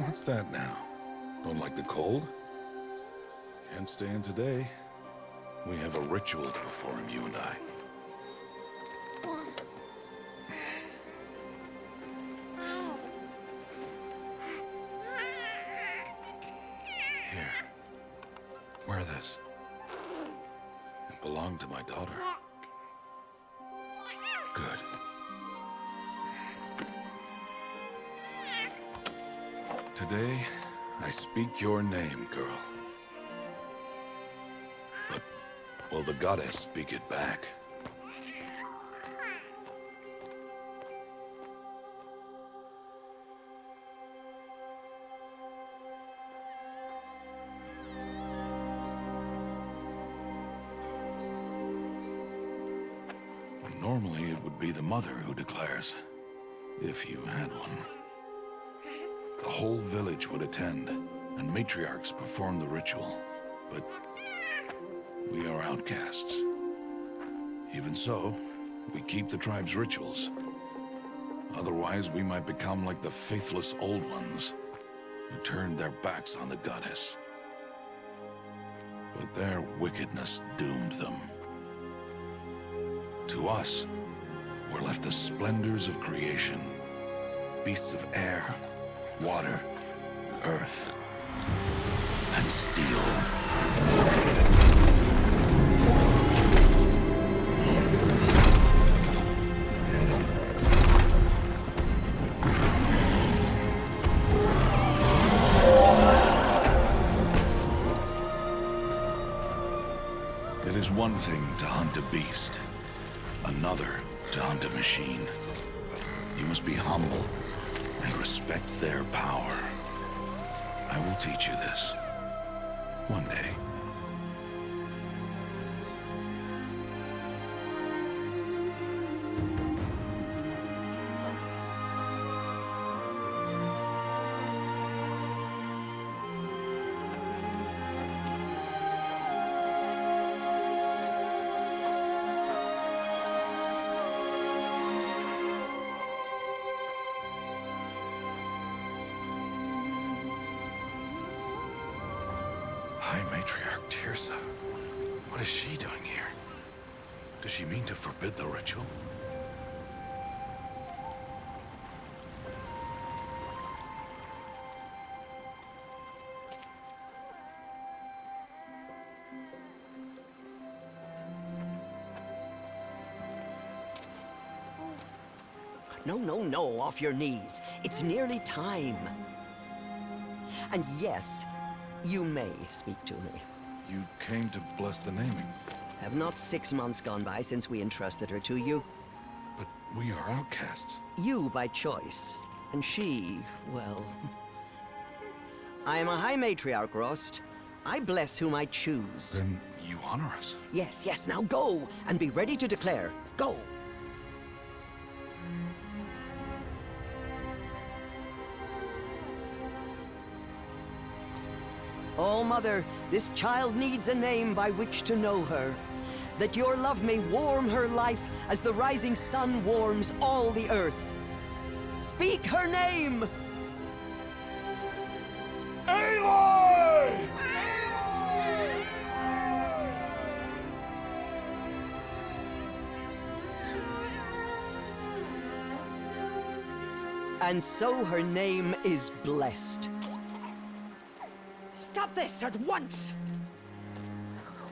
What's that now? Don't like the cold? Can't stay in today. We have a ritual to perform, you and I. Here. Wear this. It belonged to my daughter. Good. Today, I speak your name, girl. But will the goddess speak it back? Normally, it would be the mother who declares, if you had one. The whole village would attend, and matriarchs perform the ritual. But we are outcasts. Even so, we keep the tribe's rituals. Otherwise, we might become like the faithless Old Ones, who turned their backs on the goddess. But their wickedness doomed them. To us, were left the splendors of creation. Beasts of air, water, earth, and steel. It is one thing to hunt a beast, another to hunt a machine. You must be humble and respect their power. I will teach you this. One day. High Matriarch Teersa. What is she doing here? Does she mean to forbid the ritual? No, off your knees. It's nearly time. And yes, you may speak to me. You came to bless the naming, Have not 6 months gone by since we entrusted her to you? but we are outcasts. You by choice, and she, well... I am a High Matriarch, Rost. I bless whom I choose. Then you honor us. Yes, now go, and be ready to declare. Go! Oh, Mother, this child needs a name by which to know her. That your love may warm her life as the rising sun warms all the earth. Speak her name! Aloy! And so her name is blessed. Stop this at once!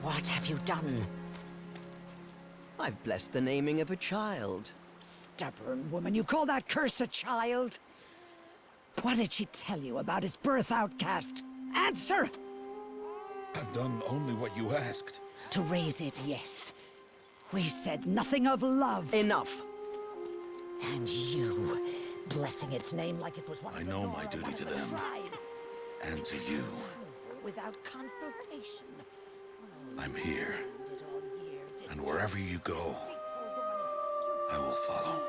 What have you done? I've blessed the naming of a child. Stubborn woman, you call that curse a child? What did she tell you about his birth, outcast? Answer! I've done only what you asked. To raise it, yes. We said nothing of love. Enough. And you, blessing its name like it was one I of the know Nora, my duty one of to the them. tribe. And to you. Without consultation. I'm here. Did all year, did And wherever you go, deceitful woman, I will follow.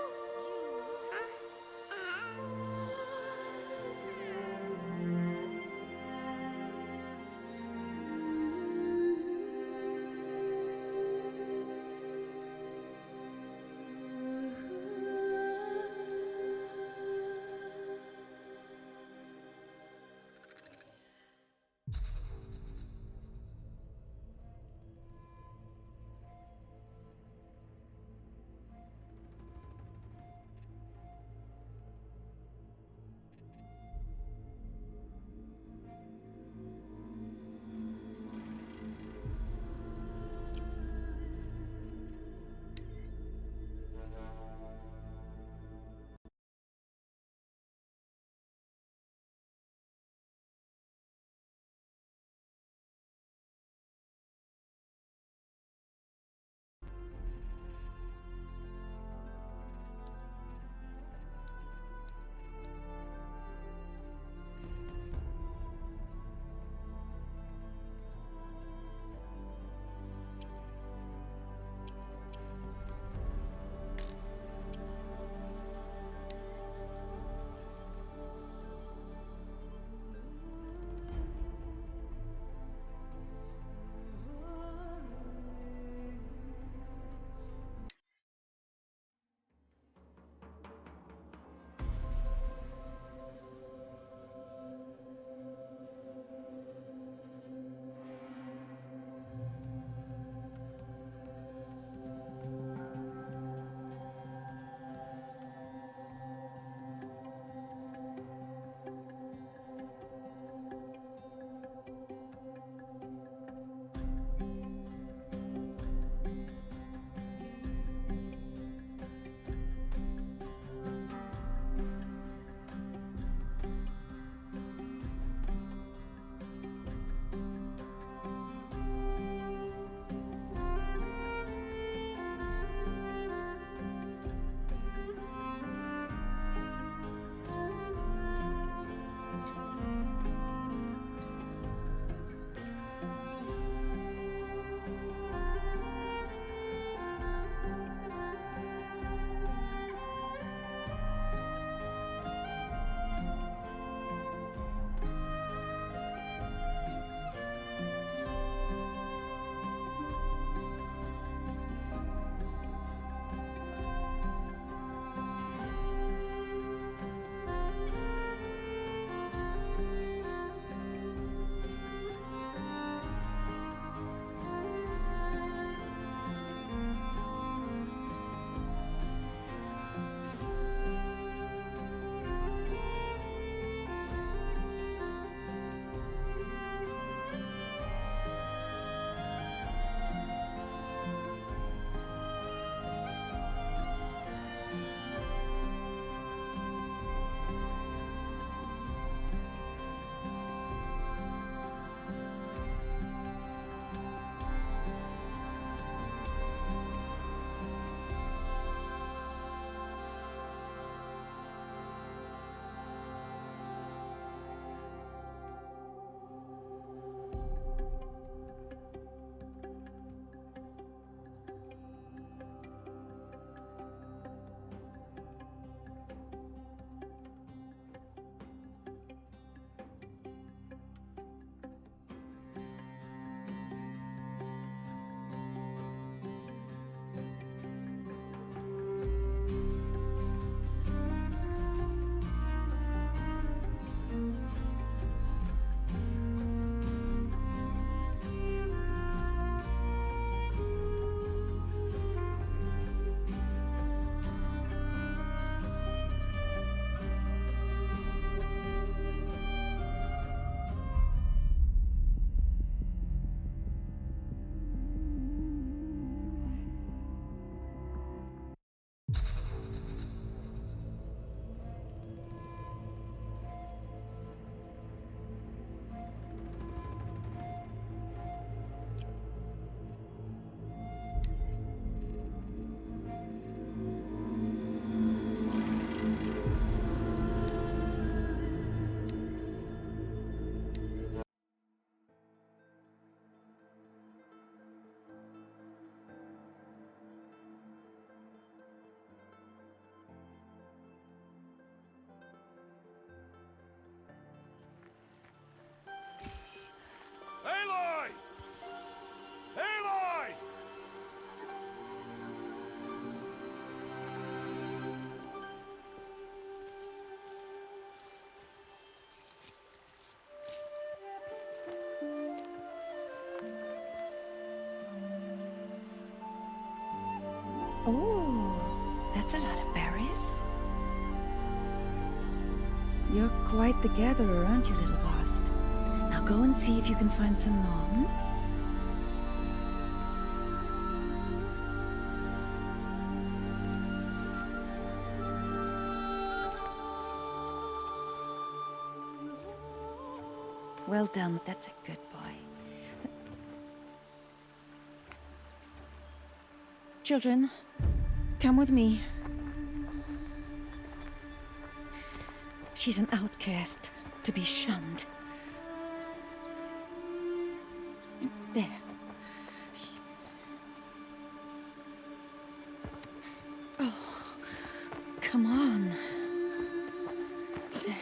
Oh, that's a lot of berries. You're quite the gatherer, aren't you, little Bast? Now go and see if you can find some more. Well done. That's a good boy. Children, come with me. She's an outcast, to be shunned. There. Oh, come on. There.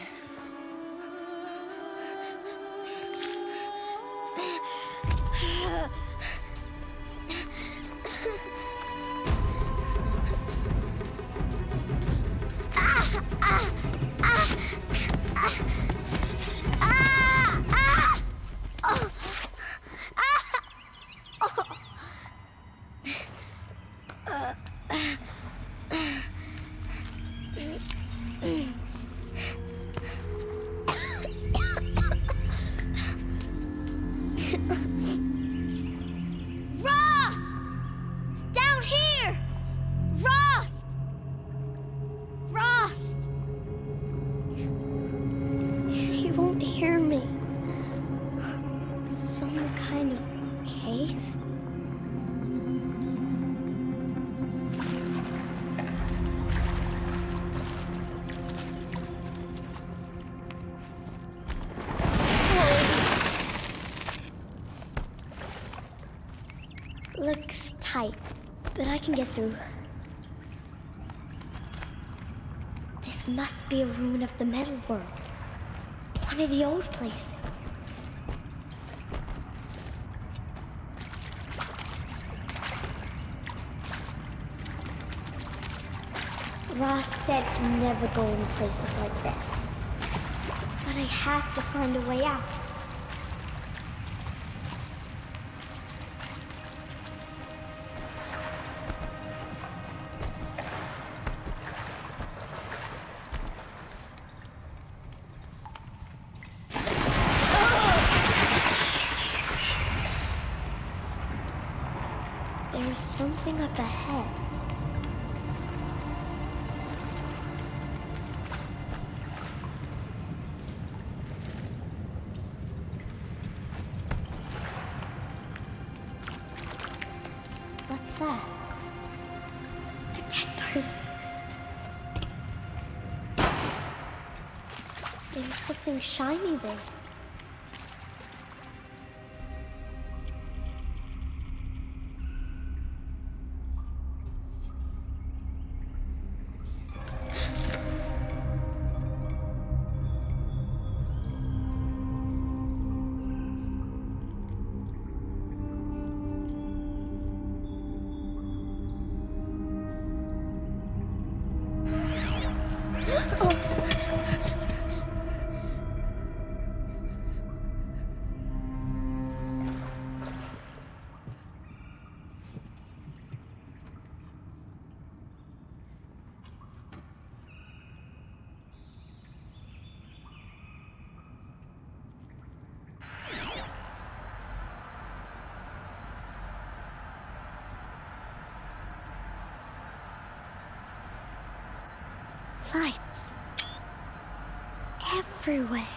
Looks tight, but I can get through. This must be a ruin of the metal world. One of the old places. Ross said never go in places like this. But I have to find a way out. There's something up ahead. What's that? A dead person. There's something shiny there. Lights. Everywhere.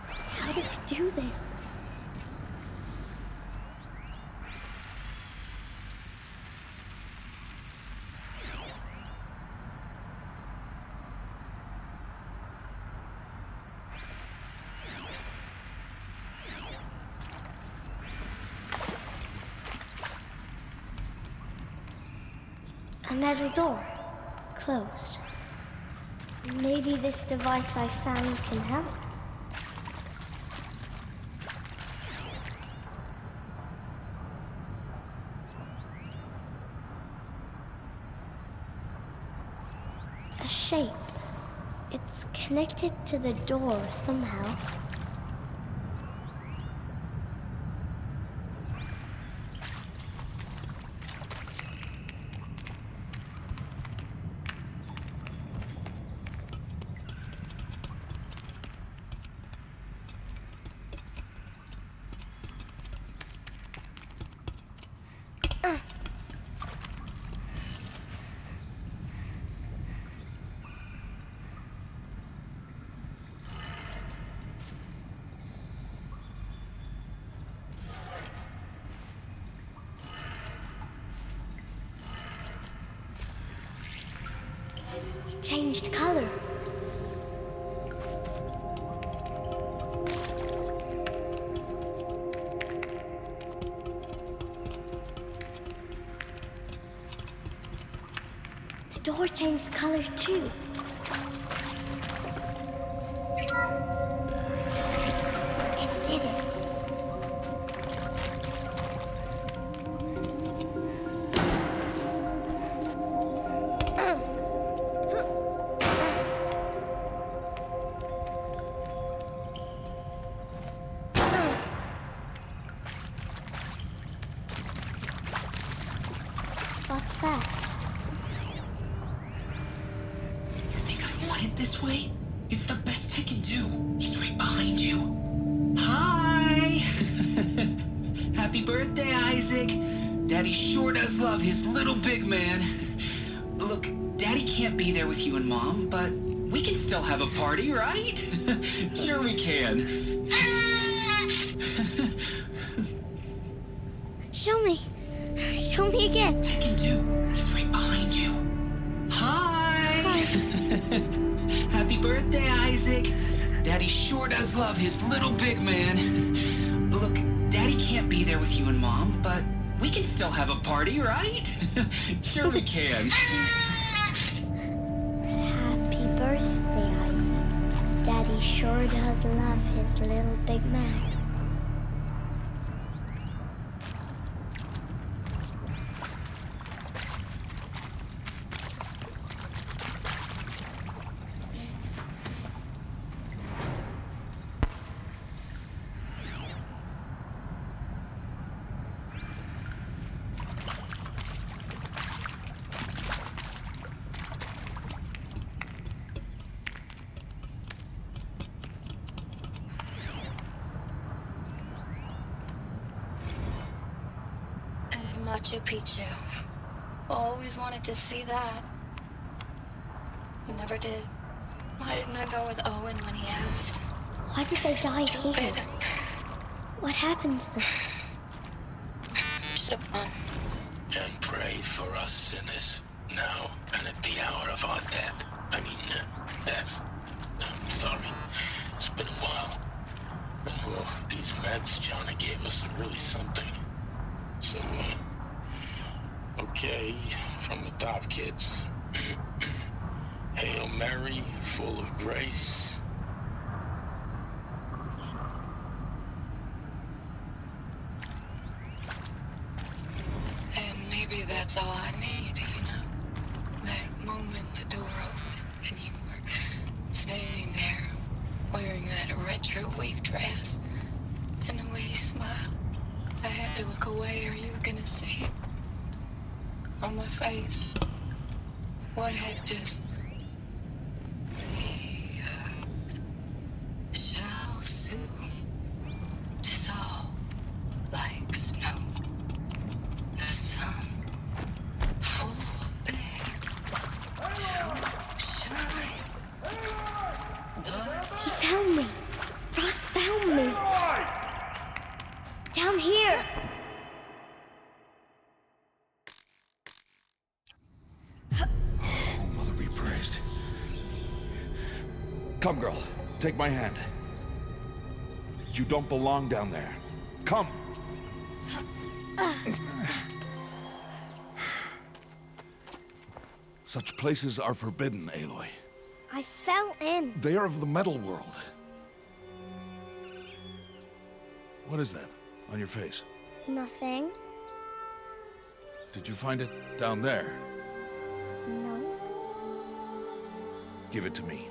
How does he do this? A metal door. Closed. Maybe this device I found can help. A shape. It's connected to the door somehow. It changed color. The door changed color too. It did it. What's that? You think I want it this way? It's the best I can do. He's right behind you. Hi! Happy birthday, Isaac. Daddy sure does love his little big man. Look, Daddy can't be there with you and Mom, but we can still have a party, right? Sure we can. Show me. Show me again. I can do. He's right behind you. Hi! Happy birthday, Isaac. Daddy sure does love his little big man. Look, Daddy can't be there with you and Mom, but we can still have a party, right? Sure we can. Happy birthday, Isaac. Daddy sure does love his little big man. Machu Picchu. Always wanted to see that. Never did. Why didn't I go with Owen when he asked? Why did they die here? Stupid. What happened to them? Should've gone. And pray for us sinners, now and at the hour of our death. Death. I'm sorry. It's been a while. And well, these meds Johnny gave us are really something. So, okay, from the top, kids. Hail Mary, full of grace. And maybe that's all I need, you know? That moment the door opened and you were standing there wearing that retro wave dress and the way you smiled. I had to look away or you were gonna see it on my face. What had just... The earth shall soon dissolve like snow. The sun full back to shine. He found me. Ross found me. Down here. Oh, Mother be praised. Come, girl. Take my hand. You don't belong down there. Come. Such places are forbidden, Aloy. I fell in. They are of the metal world. What is that on your face? Nothing. Did you find it down there? No. Give it to me.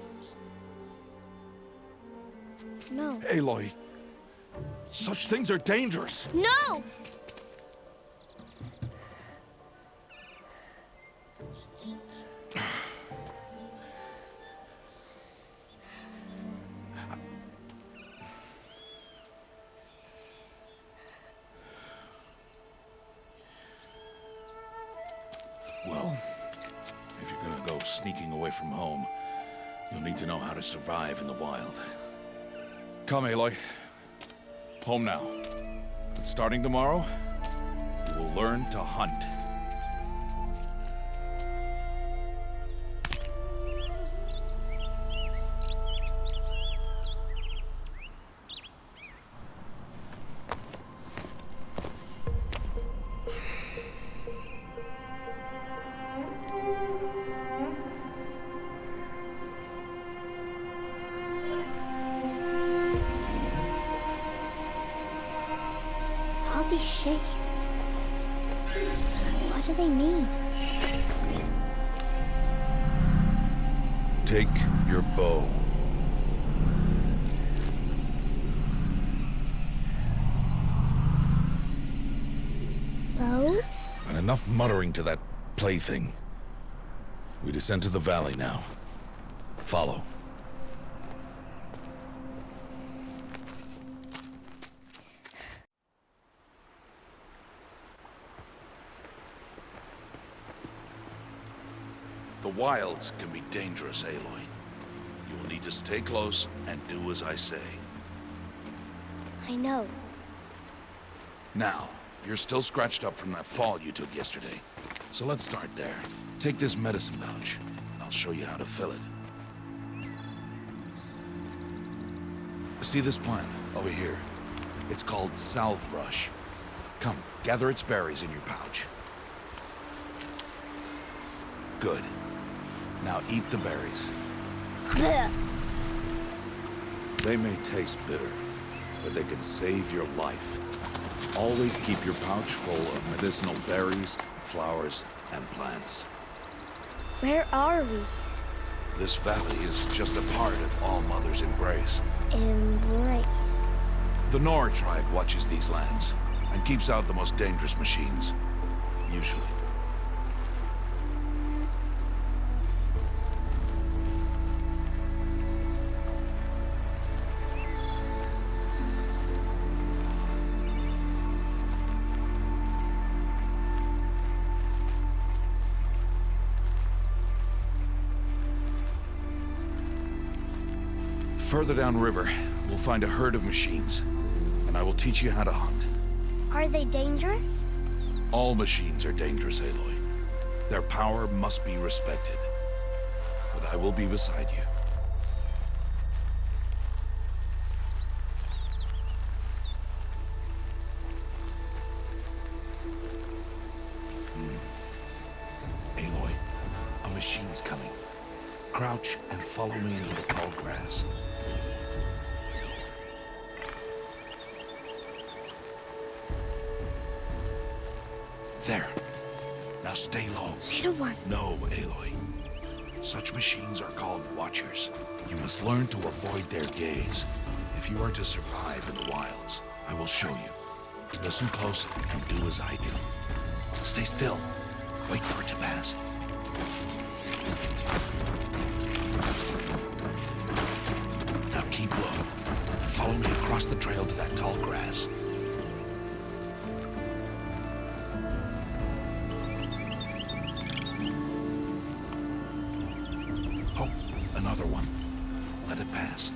No. Aloy, such things are dangerous. No! Well, if you're gonna go sneaking away from home, you'll need to know how to survive in the wild. Come, Aloy. Home now. But starting tomorrow, you will learn to hunt. All these shapes. What do they mean? Take your bow. Bow? And enough muttering to that plaything. We descend to the valley now. Follow. The wilds can be dangerous, Aloy. You will need to stay close and do as I say. I know. Now, you're still scratched up from that fall you took yesterday. So let's start there. Take this medicine pouch. I'll show you how to fill it. See this plant over here? It's called salvebrush. Come, gather its berries in your pouch. Good. Now eat the berries. Blech. They may taste bitter, but they can save your life. Always keep your pouch full of medicinal berries, flowers, and plants. Where are we? This valley is just a part of All Mother's embrace. Embrace. The Nora tribe watches these lands and keeps out the most dangerous machines, usually. Further downriver, we'll find a herd of machines, and I will teach you how to hunt. Are they dangerous? All machines are dangerous, Aloy. Their power must be respected. But I will be beside you. Aloy, a machine's coming. Crouch and follow me into the tall grass. There. Now stay low. Little one. No, Aloy. Such machines are called Watchers. You must learn to avoid their gaze. If you are to survive in the wilds, I will show you. Listen close and do as I do. Stay still. Wait for it to pass. Now keep low. Follow me across the trail to that tall grass. Oh, another one. Let it pass.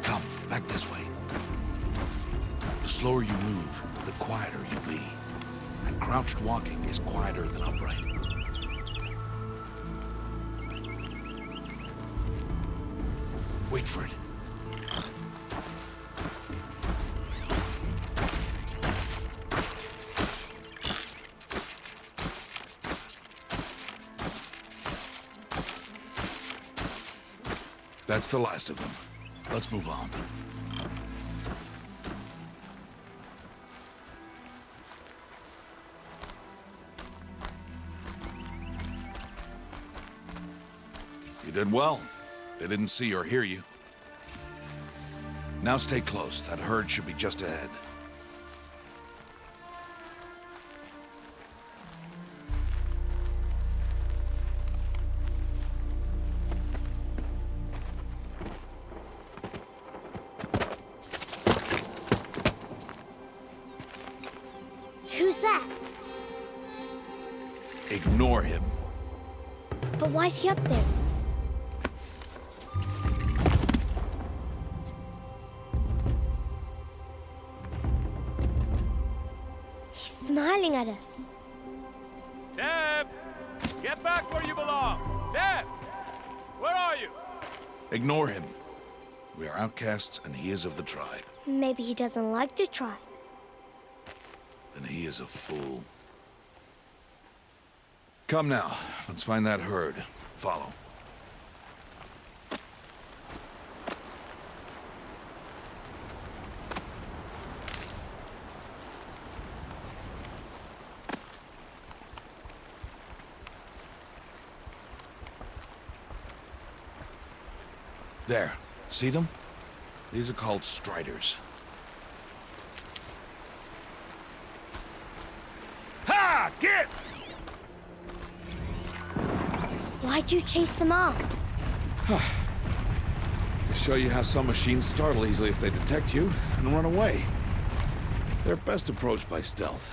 Come, back this way. The slower you move, the quieter you'll be. And crouched walking is quieter than upright. Wait for it. That's the last of them. Let's move on. You did well. They didn't see or hear you. Now stay close. That herd should be just ahead. was that? Ignore him. But why's he up there? He's smiling at us. Teb! Get back where you belong! Teb! Where are you? Ignore him. We are outcasts, and he is of the tribe. Maybe he doesn't like the tribe. Then he is a fool. Come now, let's find that herd. Follow. There. See them? These are called striders. Ha! Get! Why'd you chase them off? To show you how some machines startle easily if they detect you and run away. They're best approached by stealth.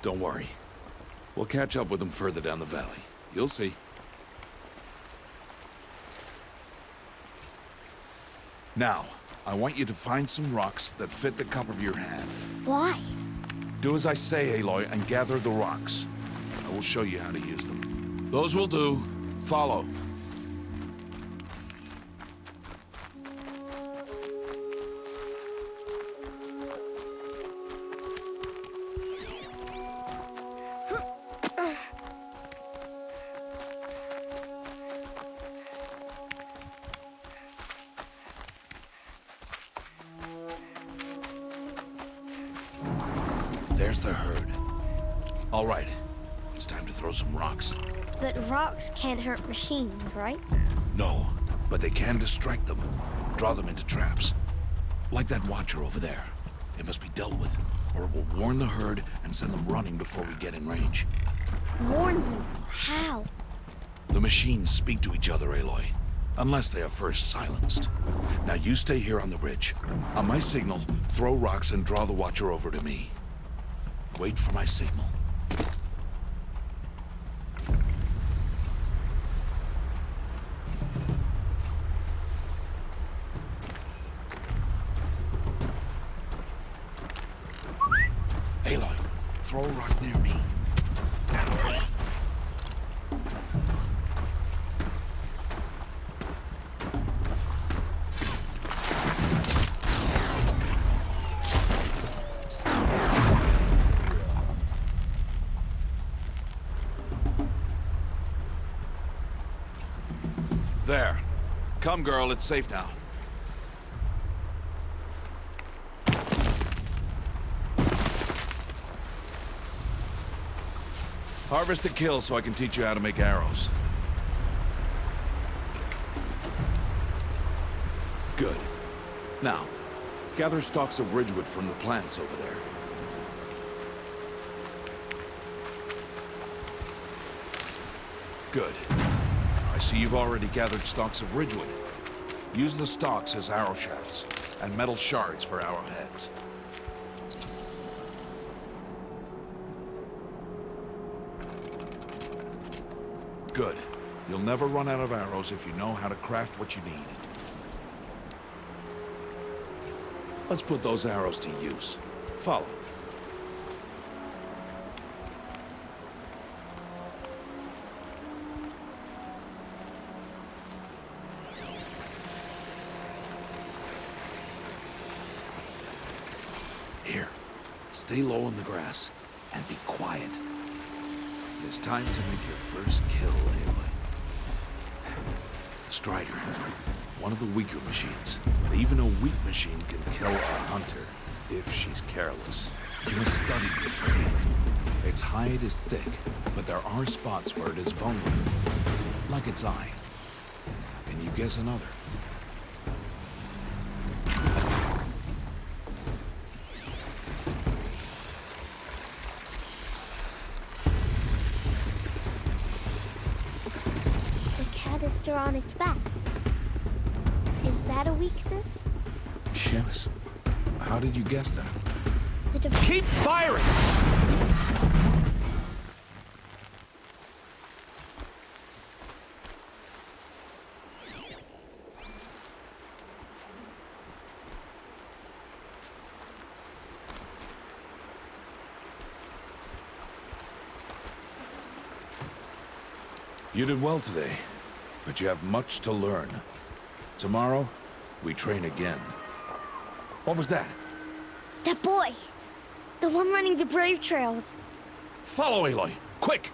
Don't worry. We'll catch up with them further down the valley. You'll see. Now, I want you to find some rocks that fit the cup of your hand. Why? Do as I say, Aloy, and gather the rocks. I will show you how to use them. Those will do. Follow. There's the herd. All right, it's time to throw some rocks. But rocks can't hurt machines, right? No, but they can distract them, draw them into traps. Like that watcher over there. It must be dealt with, or it will warn the herd and send them running before we get in range. Warn them? How? The machines speak to each other, Aloy, unless they are first silenced. Now you stay here on the ridge. On my signal, throw rocks and draw the watcher over to me. Wait for my signal. Aloy, throw a rock near me. There. Come, girl, it's safe now. Harvest and kill so I can teach you how to make arrows. Good. Now, gather stalks of ridgewood from the plants over there. Good. I see you've already gathered stalks of ridgewood. Use the stalks as arrow shafts, and metal shards for arrowheads. Good. You'll never run out of arrows if you know how to craft what you need. Let's put those arrows to use. Follow. Here, stay low in the grass and be quiet. It's time to make your first kill, Aloy. Strider, one of the weaker machines, but even a weak machine can kill a hunter if she's careless. You must study the prey. Its hide is thick, but there are spots where it is vulnerable, like its eye. Can you guess another? On its back. Is that a weakness? Yes. How did you guess that? The Keep firing! You did well today, but you have much to learn. Tomorrow, we train again. What was that? That boy! The one running the brave trails. Follow Aloy, quick!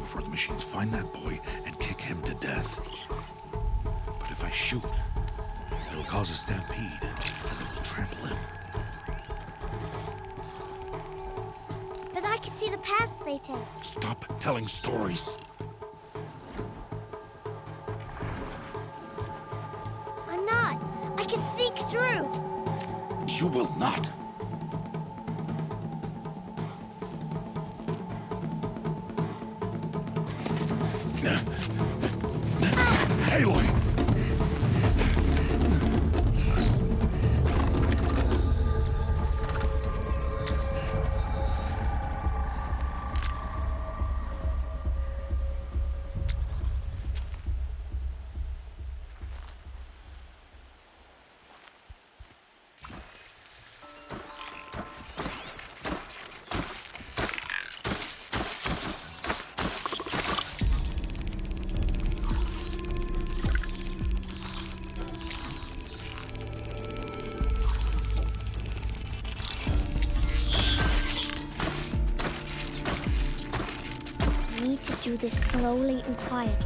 Before the machines find that boy and kick him to death. But if I shoot, it'll cause a stampede, and they will trample him. But I can see the paths they take. Stop telling stories. I'm not. I can sneak through. You will not. Aloy! Do this slowly and quietly.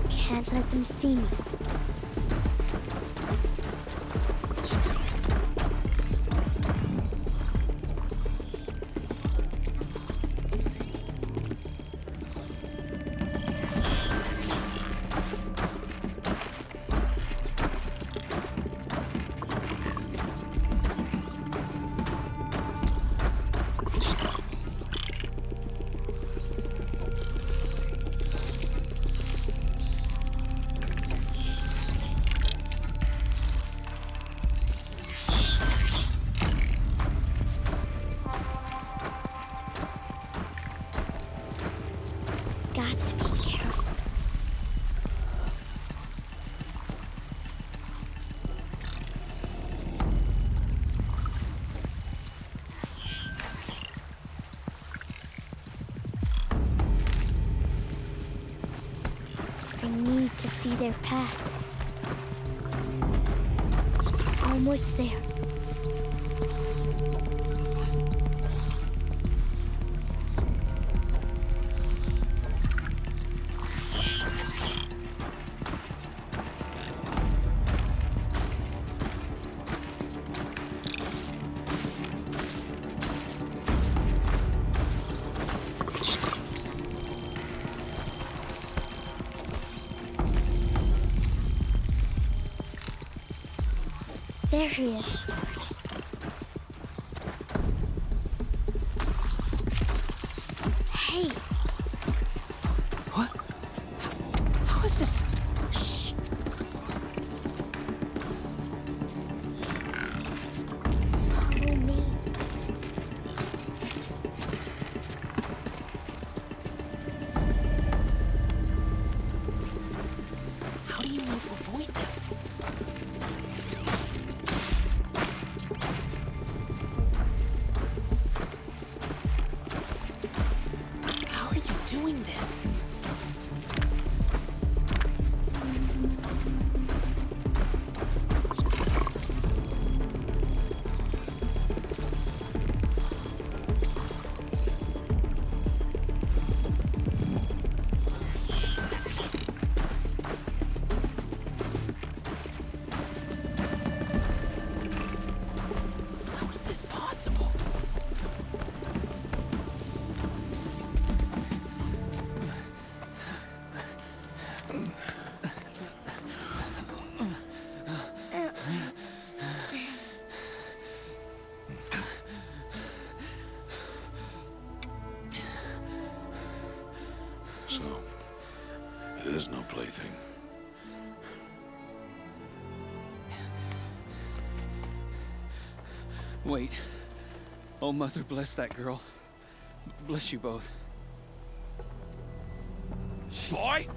Can't let them see me. Got to be careful. I need to see their paths. Almost there. There he is. Hey! What? How is this? Shh! It is no plaything. Wait. Oh, Mother, bless that girl. Bless you both. Boy!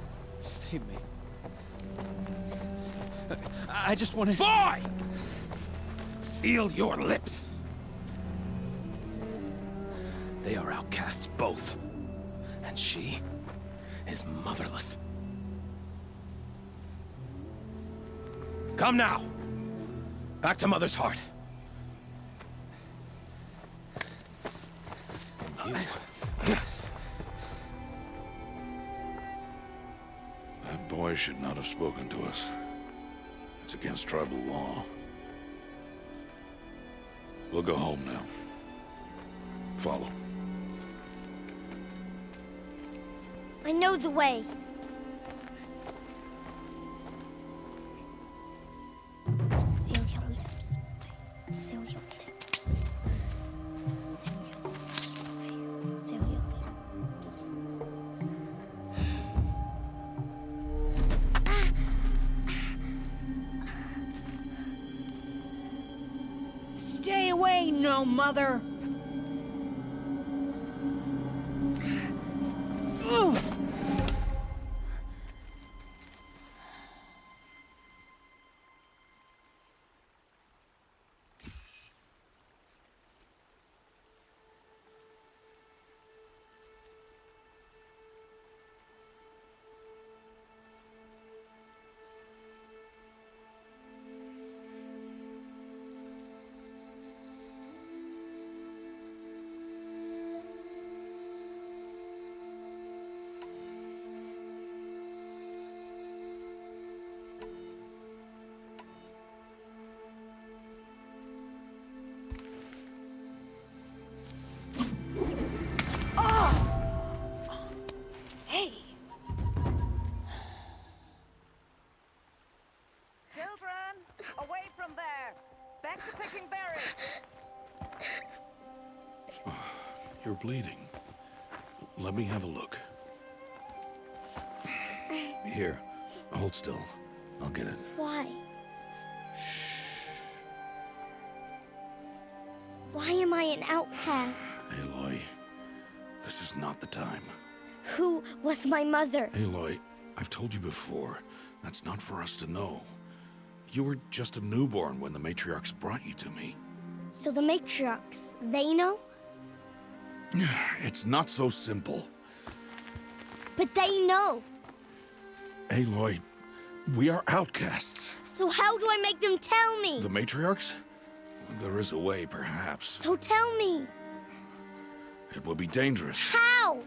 She saved me. I just wanted... Boy! Seal your lips. They are outcasts, both. And she is motherless. Come now. Back to Mother's heart. And you... That boy should not have spoken to us. It's against tribal law. We'll go home now. Follow. I know the way. Seal your lips. Seal your lips. Seal your lips. Stay away, no mother! Ugh. Hey! Children, away from there! Back to picking berries! You're bleeding. Let me have a look. Here, hold still. I'll get it. Why? Why am I an outcast? Aloy, this is not the time. Who was my mother? Aloy, I've told you before, that's not for us to know. You were just a newborn when the matriarchs brought you to me. So the matriarchs, they know? It's not so simple. But they know. Aloy, we are outcasts. So how do I make them tell me? The matriarchs? There is a way, perhaps. So tell me. It would be dangerous. How?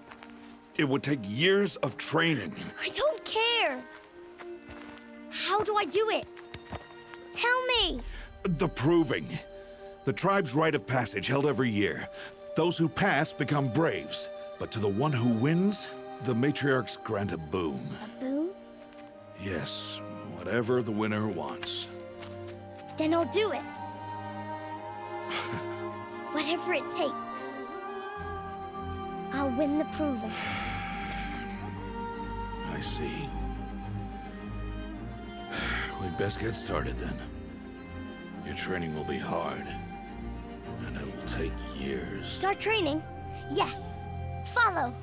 It would take years of training. I don't care. How do I do it? Tell me. The proving. The tribe's rite of passage held every year. Those who pass become braves. But to the one who wins, the matriarchs grant a boon. A boon? Yes, whatever the winner wants. Then I'll do it. Whatever it takes. I'll win the proving. I see. We'd best get started then. Your training will be hard, and it'll take years. Start training? Yes. Follow.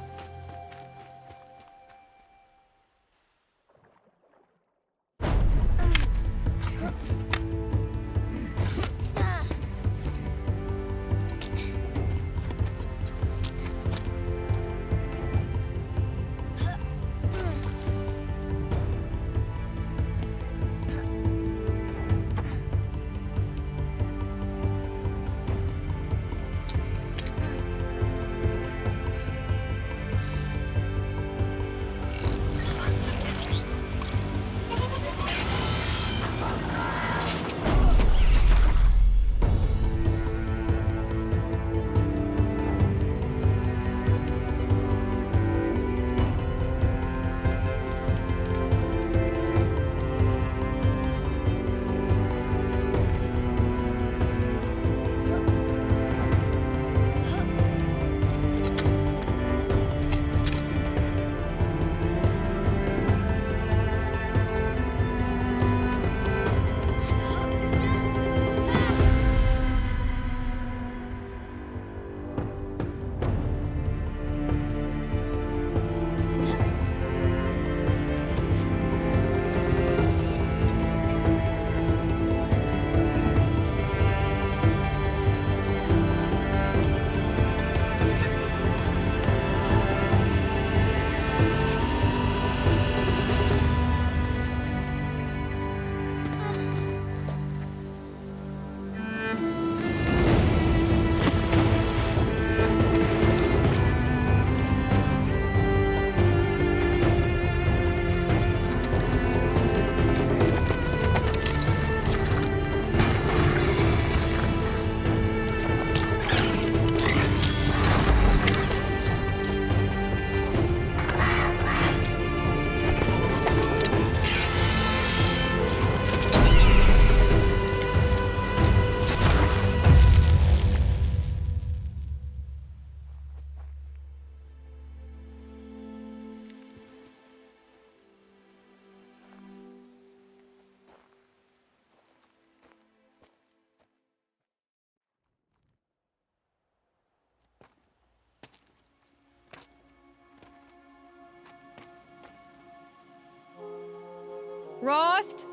Rost?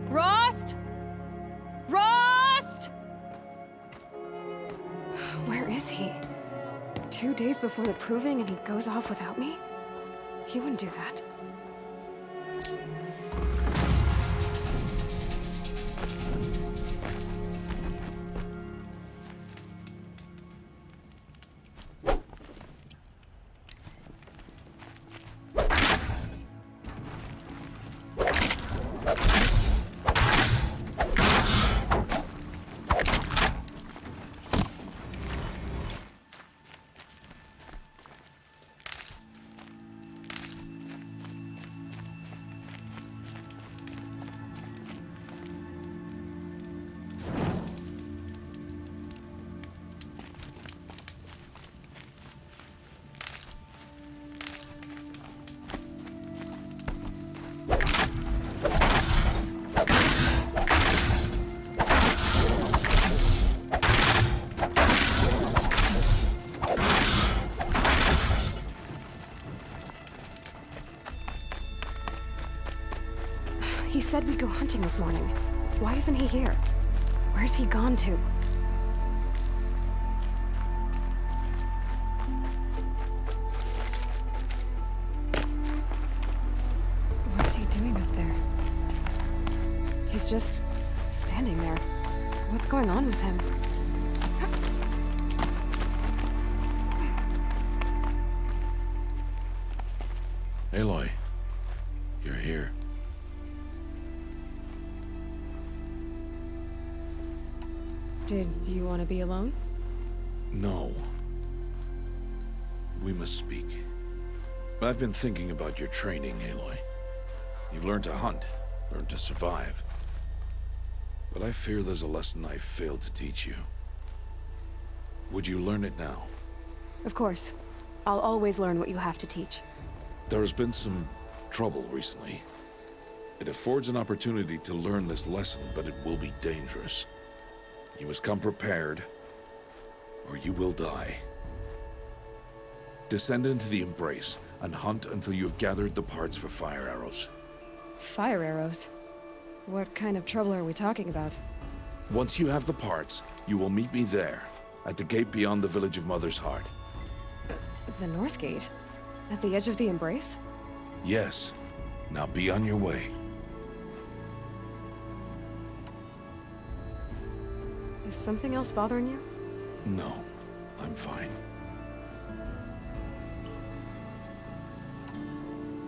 Rost? Rost? Where is he? 2 days before the proving and he goes off without me? He wouldn't do that. He said we'd go hunting this morning. Why isn't he here? Where's he gone to? What's he doing up there? He's just standing there. What's going on with him? Aloy, you're here. Did you want to be alone? No. We must speak. I've been thinking about your training, Aloy. You've learned to hunt, learned to survive. But I fear there's a lesson I failed to teach you. Would you learn it now? Of course. I'll always learn what you have to teach. There has been some trouble recently. It affords an opportunity to learn this lesson, but it will be dangerous. You must come prepared, or you will die. Descend into the Embrace, and hunt until you have gathered the parts for fire arrows. Fire arrows? What kind of trouble are we talking about? Once you have the parts, you will meet me there, at the gate beyond the village of Mother's Heart. The North Gate? At the edge of the Embrace? Yes. Now be on your way. Is something else bothering you? No, I'm fine.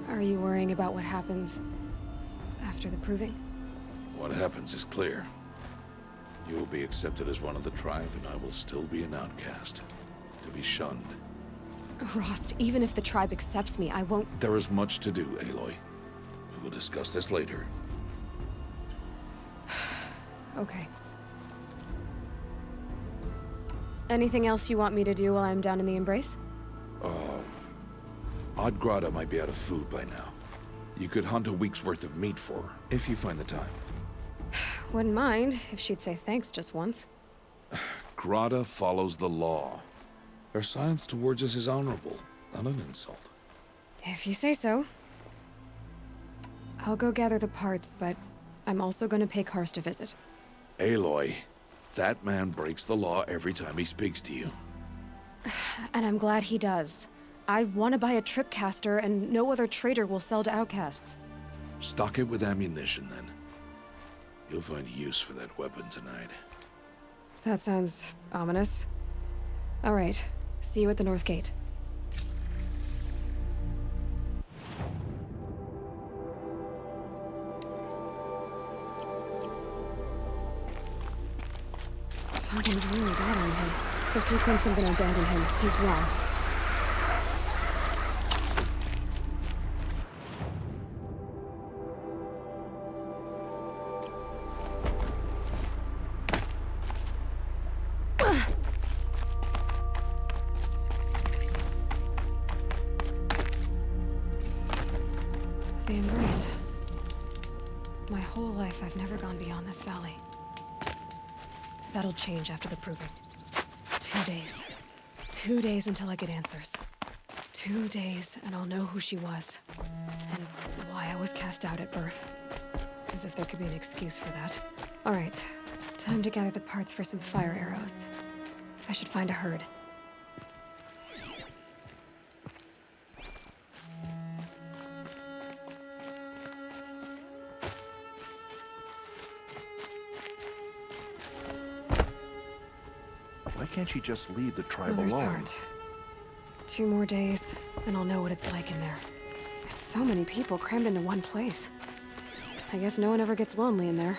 Are you worrying about what happens after the proving? What happens is clear. You will be accepted as one of the tribe, and I will still be an outcast, to be shunned. Rost, even if the tribe accepts me, I won't... There is much to do, Aloy. We will discuss this later. Okay. Anything else you want me to do while I'm down in the Embrace? Odd Grata might be out of food by now. You could hunt a week's worth of meat for her, if you find the time. Wouldn't mind if she'd say thanks just once. Grata follows the law. Her silence towards us is honorable, not an insult. If you say so. I'll go gather the parts, but I'm also going to pay Karst a visit. Aloy, that man breaks the law every time he speaks to you. And I'm glad he does. I want to buy a tripcaster, and no other trader will sell to outcasts. Stock it with ammunition, then. You'll find use for that weapon tonight. That sounds ominous. All right. See you at the North Gate. Something's really bothering him. If he thinks I'm gonna abandon him, he's wrong. The Embrace. My whole life, I've never gone beyond this valley. That'll change after the proving. 2 days. 2 days until I get answers. 2 days, and I'll know who she was. And why I was cast out at birth. As if there could be an excuse for that. Alright, time to gather the parts for some fire arrows. I should find a herd. Why can't she just leave the tribe Mother's alone? heart. 2 more days, and I'll know what it's like in there. It's so many people crammed into one place. I guess no one ever gets lonely in there.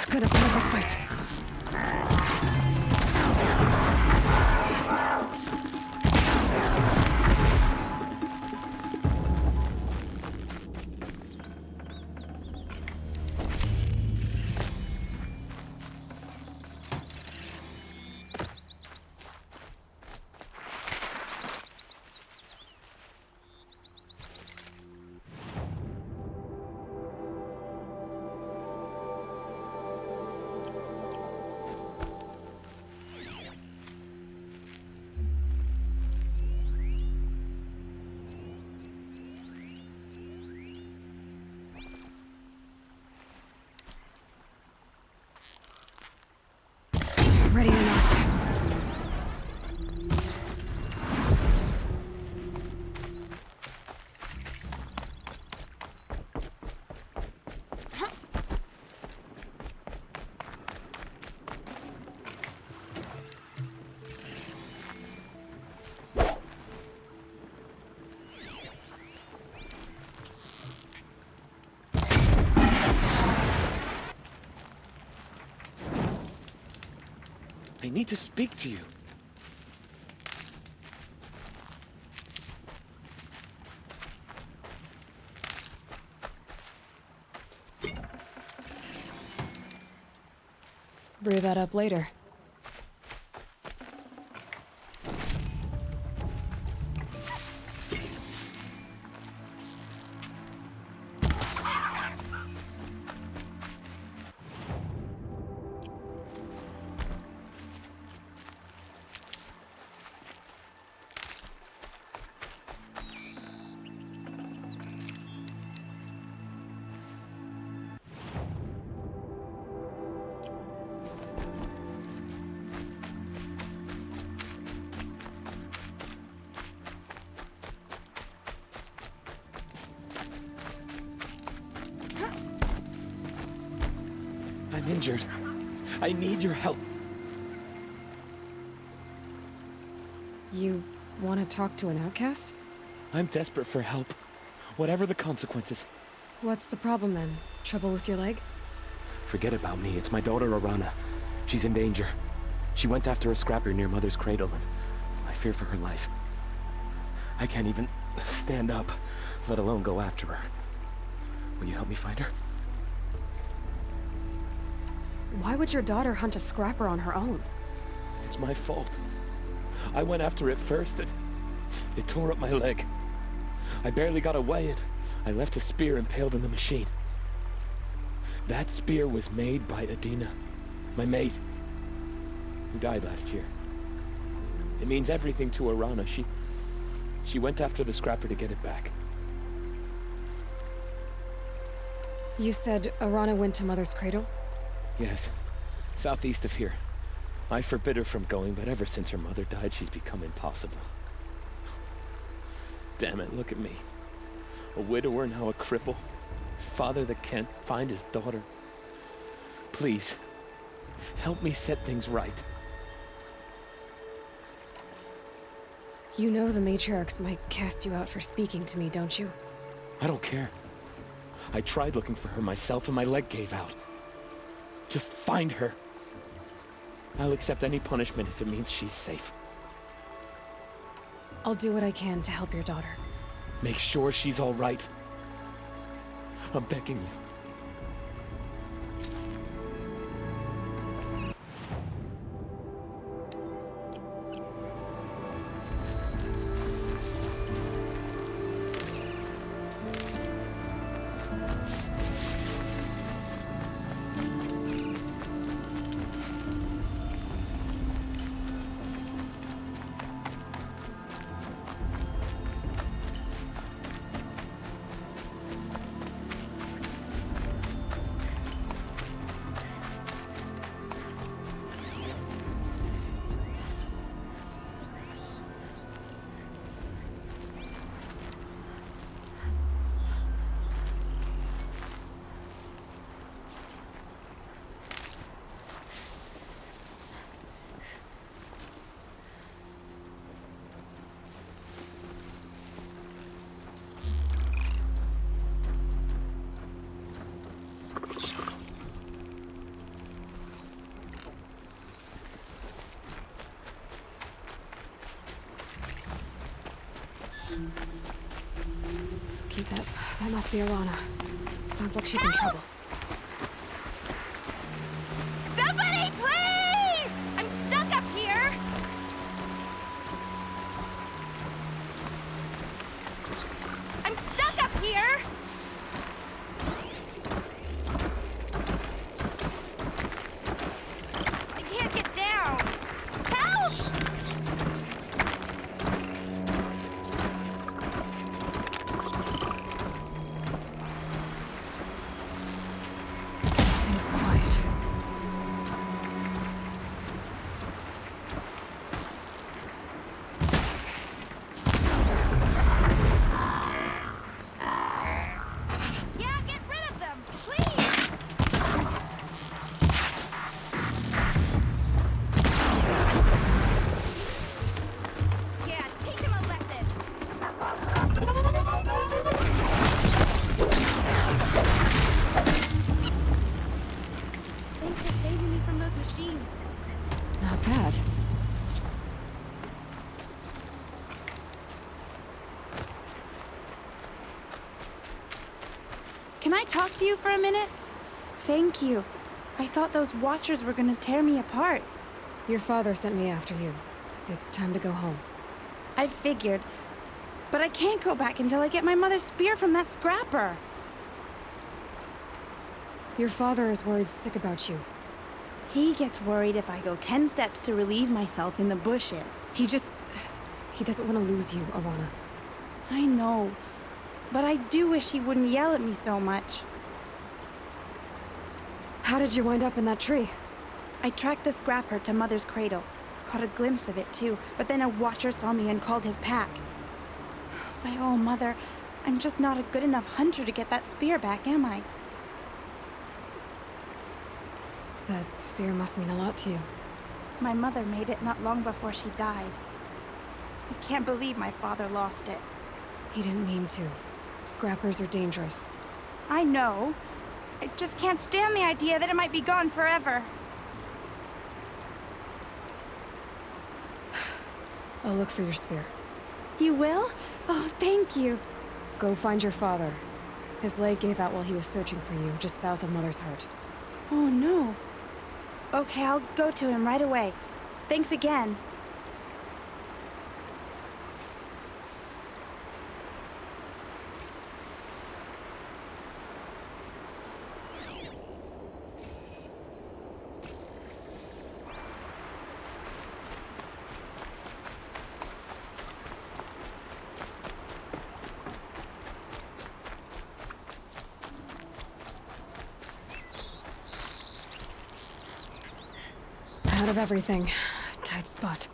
Gonna put up a fight. Ready or not. I need to speak to you. Brew that up later. I'm injured. I need your help. You want to talk to an outcast? I'm desperate for help. Whatever the consequences. What's the problem then? Trouble with your leg? Forget about me. It's my daughter, Arana. She's in danger. She went after a scrapper near Mother's cradle, and I fear for her life. I can't even stand up, let alone go after her. Will you help me find her? Why would your daughter hunt a scrapper on her own? It's my fault. I went after it first, and it tore up my leg. I barely got away, and I left a spear impaled in the machine. That spear was made by Adina, my mate, who died last year. It means everything to Arana. She went after the scrapper to get it back. You said Arana went to Mother's Cradle? Yes, southeast of here. I forbid her from going, but ever since her mother died, she's become impossible. Damn it, look at me. A widower, now a cripple. Father that can't find his daughter. Please, help me set things right. You know the matriarchs might cast you out for speaking to me, don't you? I don't care. I tried looking for her myself and my leg gave out. Just find her. I'll accept any punishment if it means she's safe. I'll do what I can to help your daughter. Make sure she's all right. I'm begging you. Keep that. That must be Arana. Sounds like she's in trouble. Somebody, please! I'm stuck up here! I'm stuck up here! I can't get down! Help! Everything's quiet. Yeah, get rid of them, please! Yeah, teach him a lesson! Thanks for saving me from those machines. Not bad. Can I talk to you for a minute? Thank you. I thought those Watchers were gonna tear me apart. Your father sent me after you. It's time to go home. I figured. But I can't go back until I get my mother's spear from that scrapper. Your father is worried sick about you. He gets worried if I go 10 steps to relieve myself in the bushes. He doesn't want to lose you, Arana. I know. But I do wish he wouldn't yell at me so much. How did you wind up in that tree? I tracked the scrapper to Mother's Cradle. Caught a glimpse of it too, but then a Watcher saw me and called his pack. By all, Mother, I'm just not a good enough hunter to get that spear back, am I? That spear must mean a lot to you. My mother made it not long before she died. I can't believe my father lost it. He didn't mean to. Scrappers are dangerous. I know. I just can't stand the idea that it might be gone forever. I'll look for your spear. You will? Oh, thank you. Go find your father. His leg gave out while he was searching for you, just south of Mother's Heart. Oh, no. Okay, I'll go to him right away. Thanks again. Out of everything. Tight spot.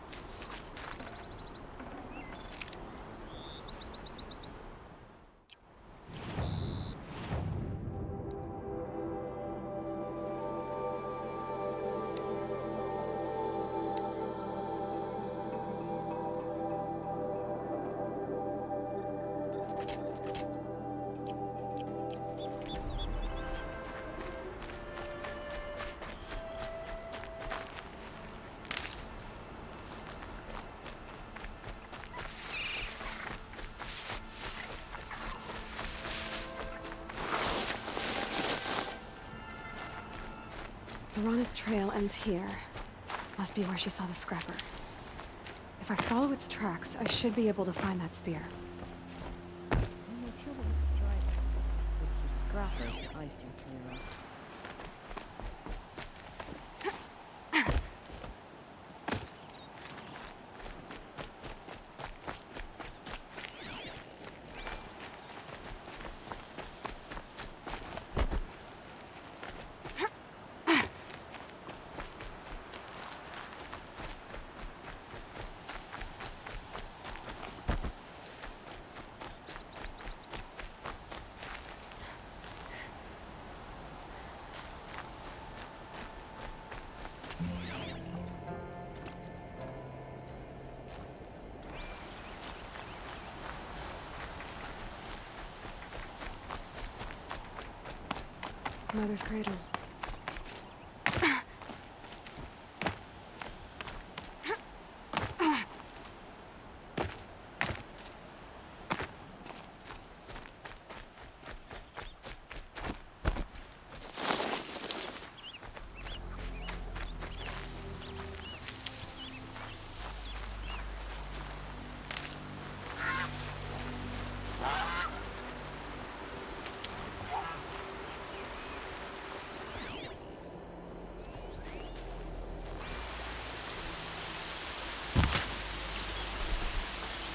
Arana's trail ends here. Must be where she saw the scrapper. If I follow its tracks, I should be able to find that spear. It's the scrapper I steer clear of. Mother's cradle.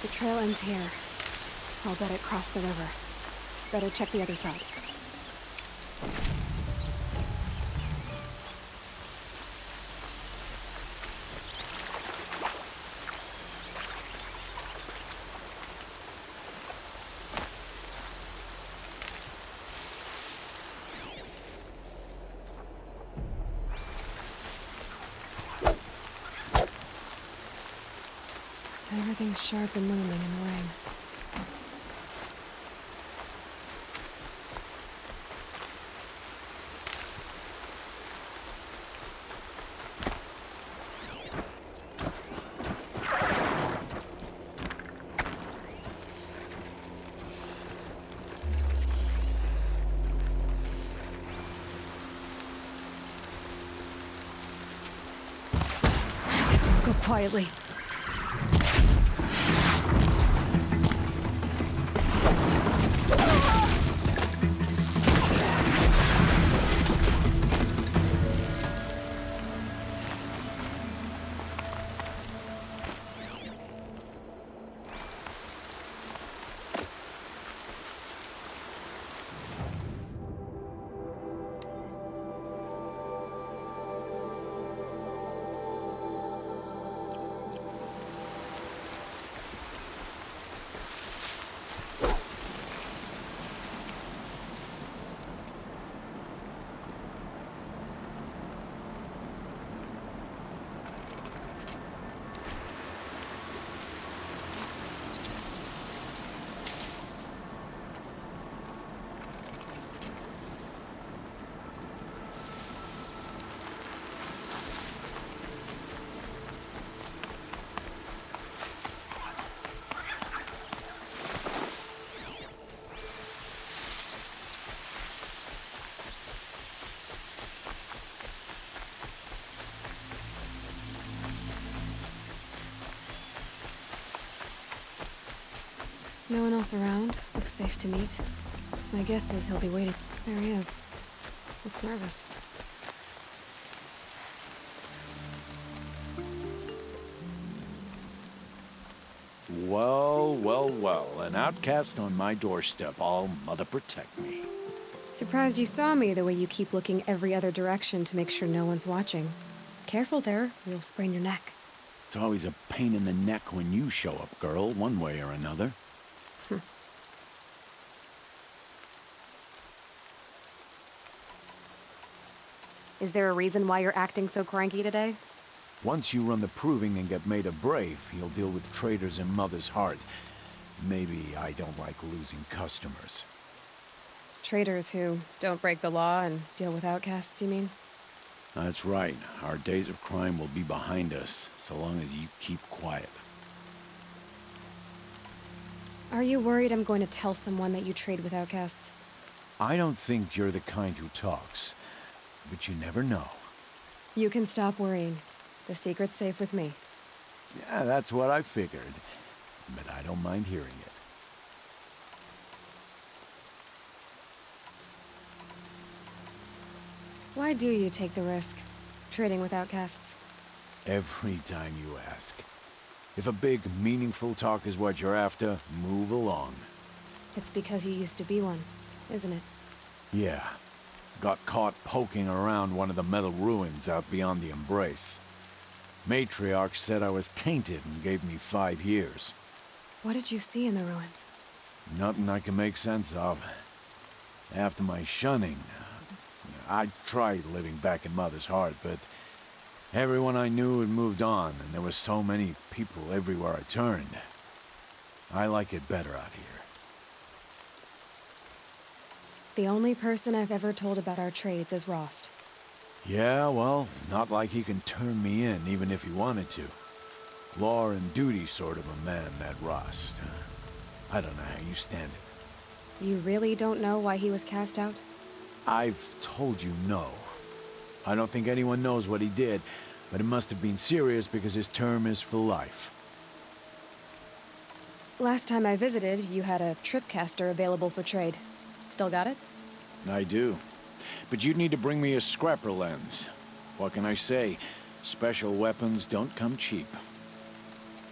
The trail ends here. I'll bet it crossed the river. Better check the other side. Everything's sharp and looming in the rain. This won't go quietly. No one else around. Looks safe to meet. My guess is he'll be waiting. There he is. Looks nervous. Well, well, well. An outcast on my doorstep. All mother protect me. Surprised you saw me the way you keep looking every other direction to make sure no one's watching. careful there, you'll sprain your neck. It's always a pain in the neck when you show up, girl, one way or another. Is there a reason why you're acting so cranky today? Once you run the proving and get made a brave, you'll deal with traitors in Mother's Heart. Maybe I don't like losing customers. Traitors who don't break the law and deal with outcasts, you mean? That's right. Our days of crime will be behind us, so long as you keep quiet. Are you worried I'm going to tell someone that you trade with outcasts? I don't think you're the kind who talks, but you never know. You can stop worrying. The secret's safe with me. Yeah, that's what I figured, but I don't mind hearing it. Why do you take the risk, trading with outcasts? Every time you ask. If a big, meaningful talk is what you're after, move along. It's because you used to be one, isn't it? Yeah. Got caught poking around one of the metal ruins out beyond the Embrace. Matriarch said I was tainted and gave me 5 years. What did you see in the ruins? Nothing I can make sense of. After my shunning, I tried living back in Mother's Heart, but everyone I knew had moved on, and there were so many people everywhere I turned. I like it better out here. The only person I've ever told about our trades is Rost. Yeah, well, not like he can turn me in, even if he wanted to. Law and duty sort of a man, that Rost. I don't know how you stand it. You really don't know why he was cast out? I've told you no. I don't think anyone knows what he did, but it must have been serious because his term is for life. Last time I visited, you had a tripcaster available for trade. Still got it? I do. But you'd need to bring me a scrapper lens. What can I say? Special weapons don't come cheap.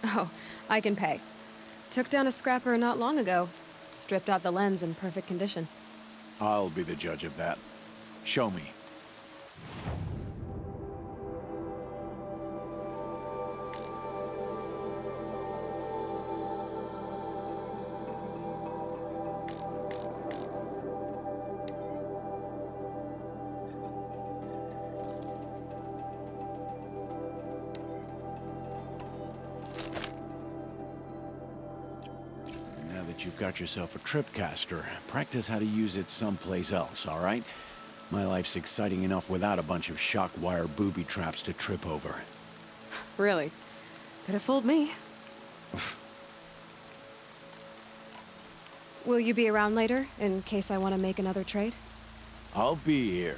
Oh, I can pay. Took down a scrapper not long ago. Stripped out the lens in perfect condition. I'll be the judge of that. Show me. You've got yourself a tripcaster. Practice how to use it someplace else, all right? My life's exciting enough without a bunch of shock wire booby traps to trip over. Really? Could have fooled me. Will you be around later, in case I want to make another trade? I'll be here.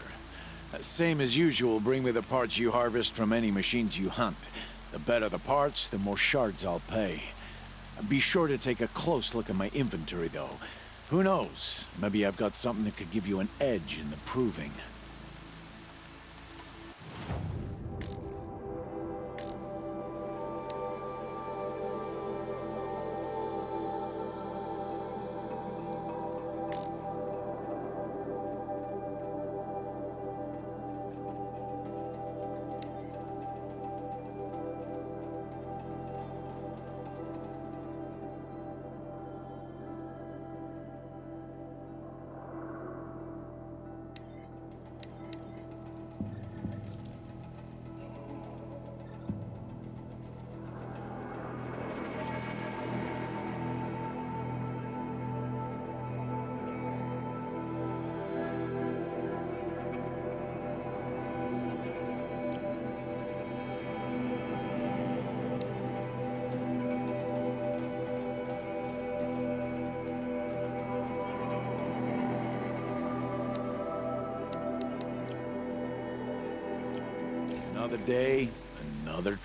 Same as usual, bring me the parts you harvest from any machines you hunt. The better the parts, the more shards I'll pay. Be sure to take a close look at my inventory, though. Who knows? Maybe I've got something that could give you an edge in the proving. Another day, another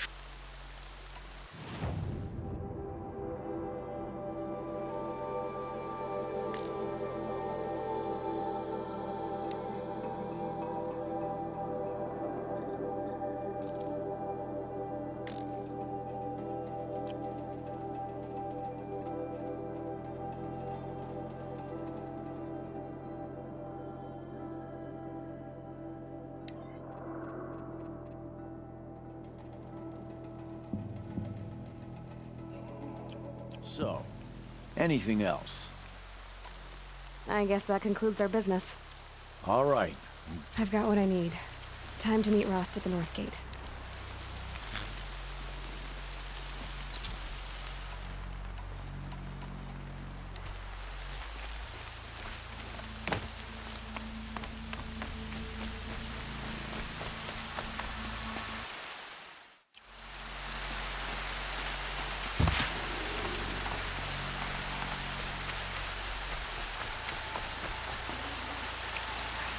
So, anything else? I guess that concludes our business. All right. I've got what I need. Time to meet Rost at the North Gate.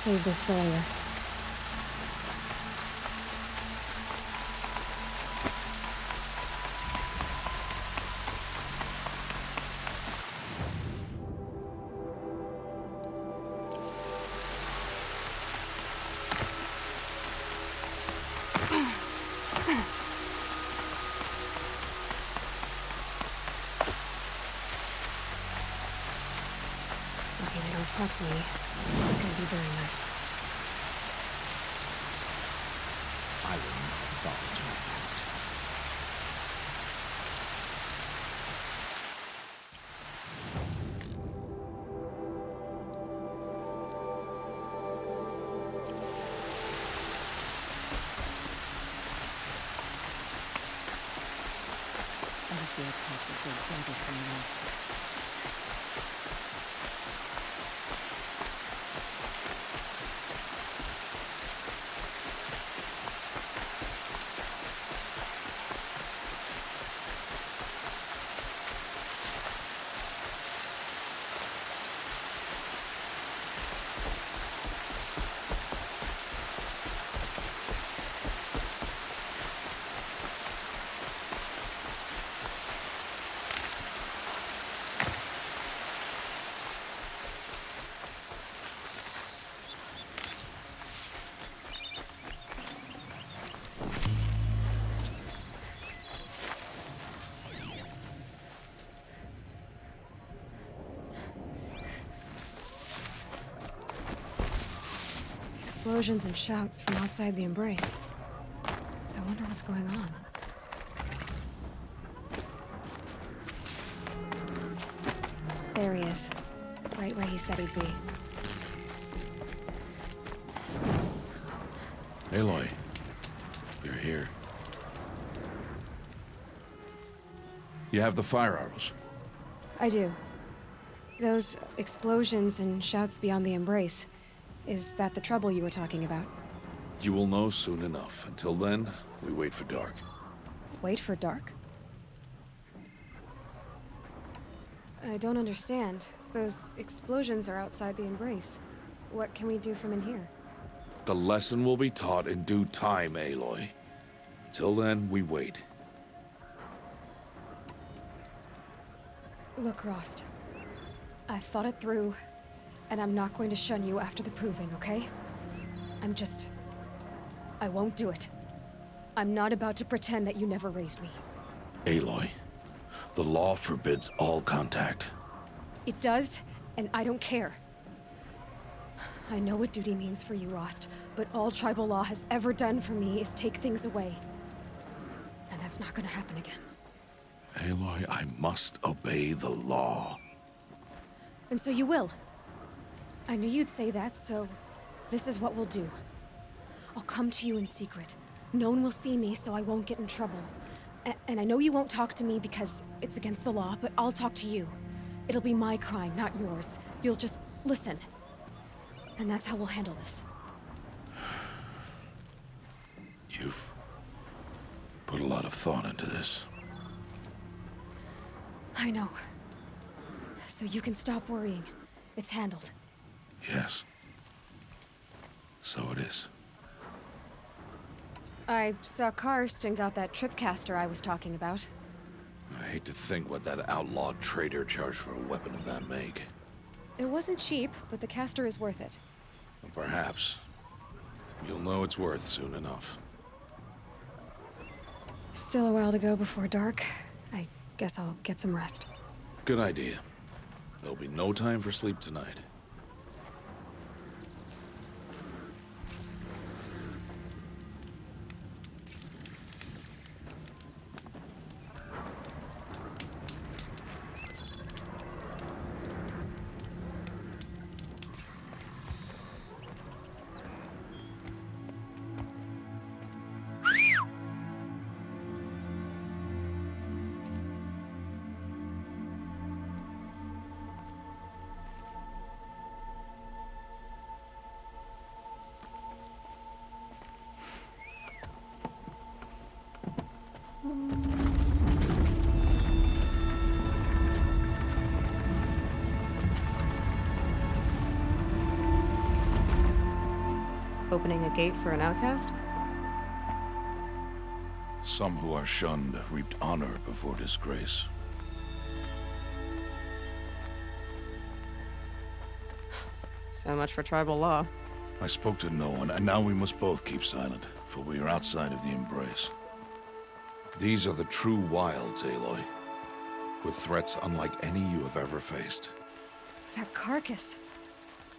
Save this for later. Okay, they don't talk to me. It's gonna be very nice. I will not apologize. Explosions and shouts from outside the Embrace. I wonder what's going on. There he is. Right where he said he'd be. Aloy, you're here. You have the fire arrows. I do. Those explosions and shouts beyond the Embrace. Is that the trouble you were talking about? You will know soon enough. Until then, we wait for dark. Wait for dark? I don't understand. Those explosions are outside the Embrace. What can we do from in here? The lesson will be taught in due time, Aloy. Till then, we wait. Look, Rost. I've thought it through, and I'm not going to shun you after the proving, okay? I won't do it. I'm not about to pretend that you never raised me. Aloy, the law forbids all contact. It does, and I don't care. I know what duty means for you, Rost, but all tribal law has ever done for me is take things away. And that's not gonna happen again. Aloy, I must obey the law. And so you will. I knew you'd say that, so this is what we'll do. I'll come to you in secret. No one will see me, so I won't get in trouble. And I know you won't talk to me because it's against the law, but I'll talk to you. It'll be my crime, not yours. You'll just listen. And that's how we'll handle this. You've put a lot of thought into this. I know. So you can stop worrying. It's handled. Yes. So it is. I saw Karst and got that tripcaster I was talking about. I hate to think what that outlawed trader charged for a weapon of that make. It wasn't cheap, but the caster is worth it. Perhaps. You'll know it's worth soon enough. Still a while to go before dark. I guess I'll get some rest. Good idea. There'll be no time for sleep tonight. Opening a gate for an outcast? Some who are shunned reaped honor before disgrace. So much for tribal law. I spoke to no one, and now we must both keep silent, for we are outside of the Embrace. These are the true wilds, Aloy, with threats unlike any you have ever faced. That carcass.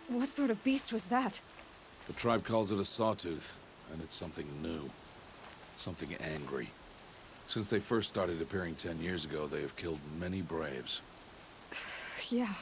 What sort of beast was that? The tribe calls it a sawtooth, and it's something new. Something angry. Since they first started appearing 10 years ago, they have killed many braves. Yeah.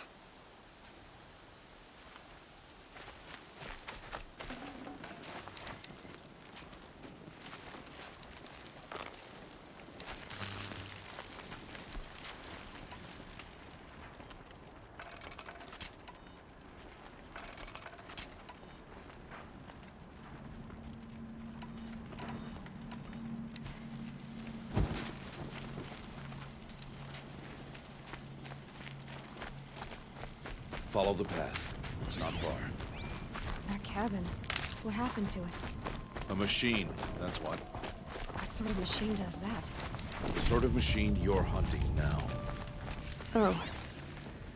Follow the path. It's not far. That cabin. What happened to it? A machine, that's what. What sort of machine does that? The sort of machine you're hunting now. Oh.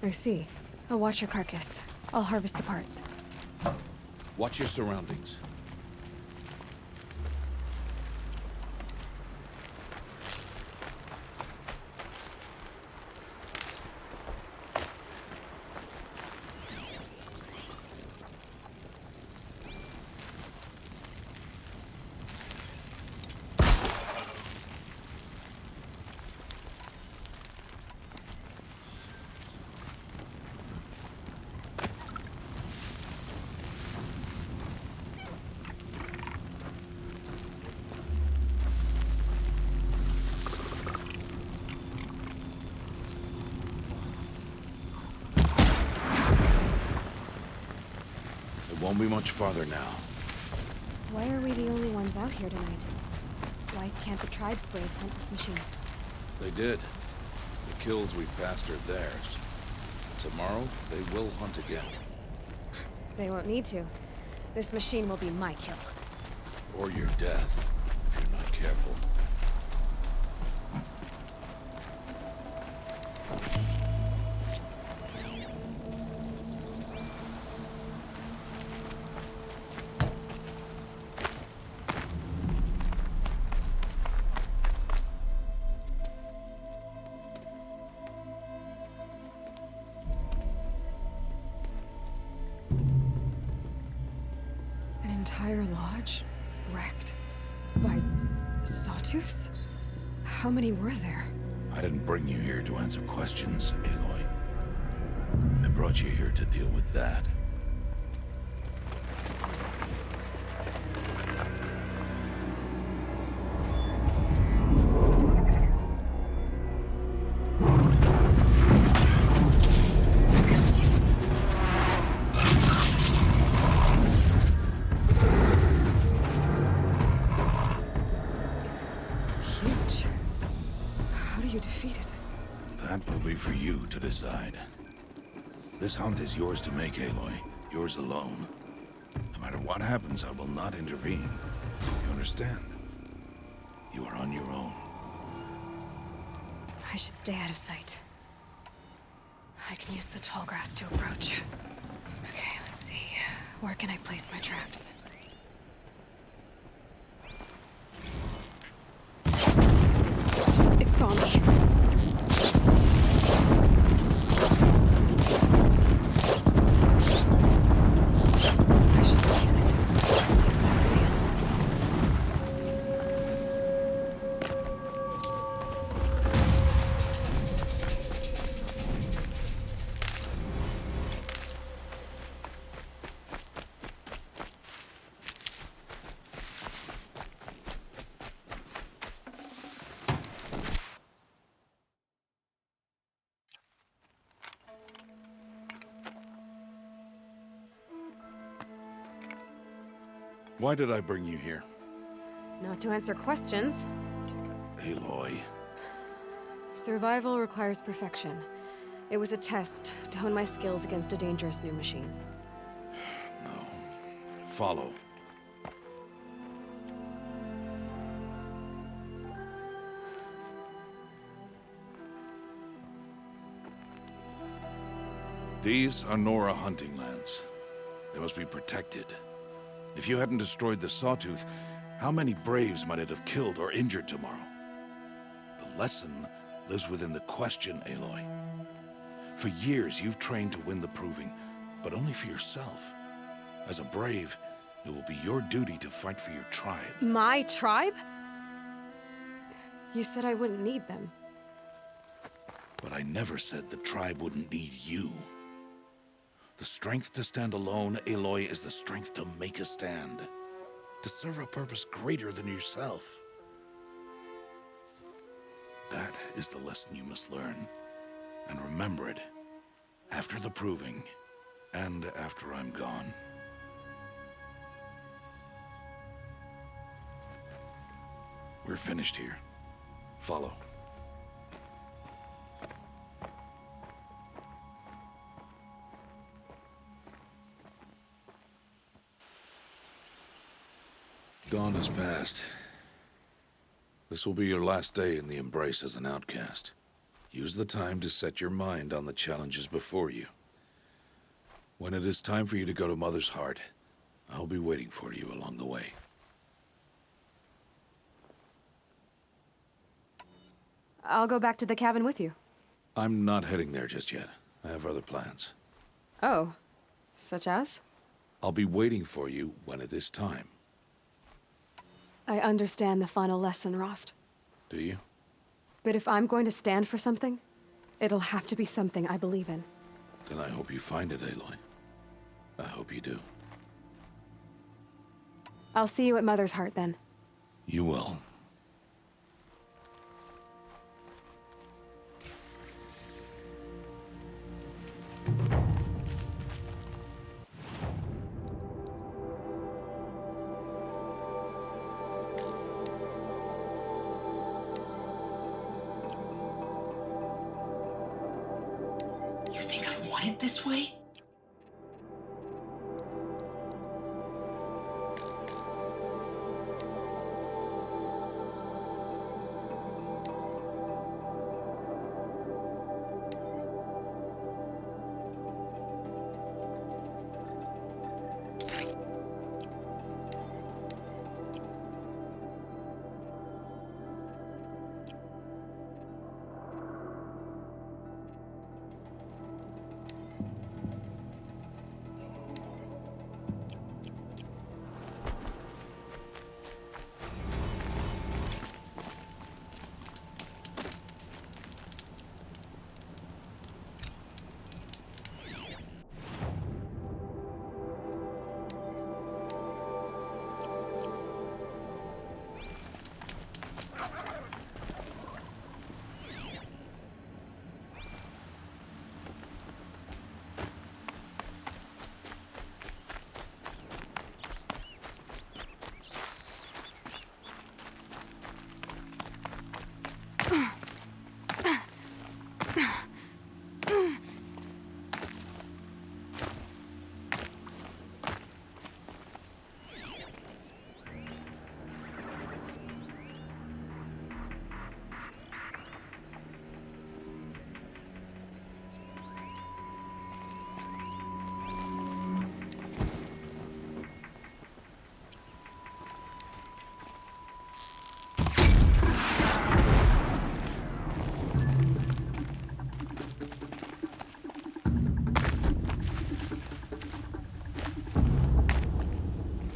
I see. I'll watch your carcass. I'll harvest the parts. Watch your surroundings. Won't be much farther now. Why are we the only ones out here tonight? Why can't the tribe's braves hunt this machine? They did. The kills we passed are theirs. Tomorrow, they will hunt again. They won't need to. This machine will be my kill. Or your death, if you're not careful. Entire lodge wrecked by sawtooths? How many were there? I didn't bring you here to answer questions, Aloy. I brought you here to deal with that. That will be for you to decide. This hunt is yours to make, Aloy. Yours alone. No matter what happens, I will not intervene. You understand? You are on your own. I should stay out of sight. I can use the tall grass to approach. Okay, let's see. Where can I place my traps? It saw me. Why did I bring you here? Not to answer questions. Aloy. Survival requires perfection. It was a test to hone my skills against a dangerous new machine. No. Follow. These are Nora hunting lands. They must be protected. If you hadn't destroyed the Sawtooth, how many Braves might it have killed or injured tomorrow? The lesson lives within the question, Aloy. For years, you've trained to win the Proving, but only for yourself. As a Brave, it will be your duty to fight for your tribe. My tribe? You said I wouldn't need them. But I never said the tribe wouldn't need you. The strength to stand alone, Aloy, is the strength to make a stand. To serve a purpose greater than yourself. That is the lesson you must learn. And remember it. After the Proving, and after I'm gone. We're finished here. Follow. Dawn has passed. This will be your last day in the Embrace as an outcast. Use the time to set your mind on the challenges before you. When it is time for you to go to Mother's Heart, I'll be waiting for you along the way. I'll go back to the cabin with you. I'm not heading there just yet. I have other plans. Oh, such as? I'll be waiting for you when it is time. I understand the final lesson, Rost. Do you? But if I'm going to stand for something, it'll have to be something I believe in. Then I hope you find it, Aloy. I hope you do. I'll see you at Mother's Heart, then. You will. It this way?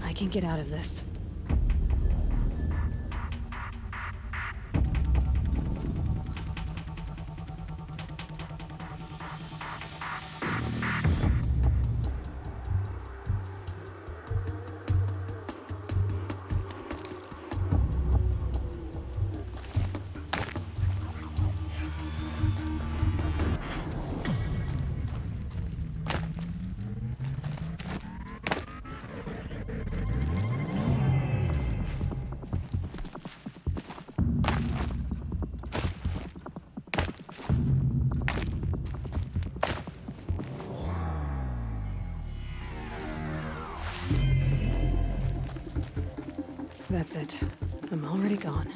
I can get out of this. That's it. I'm already gone.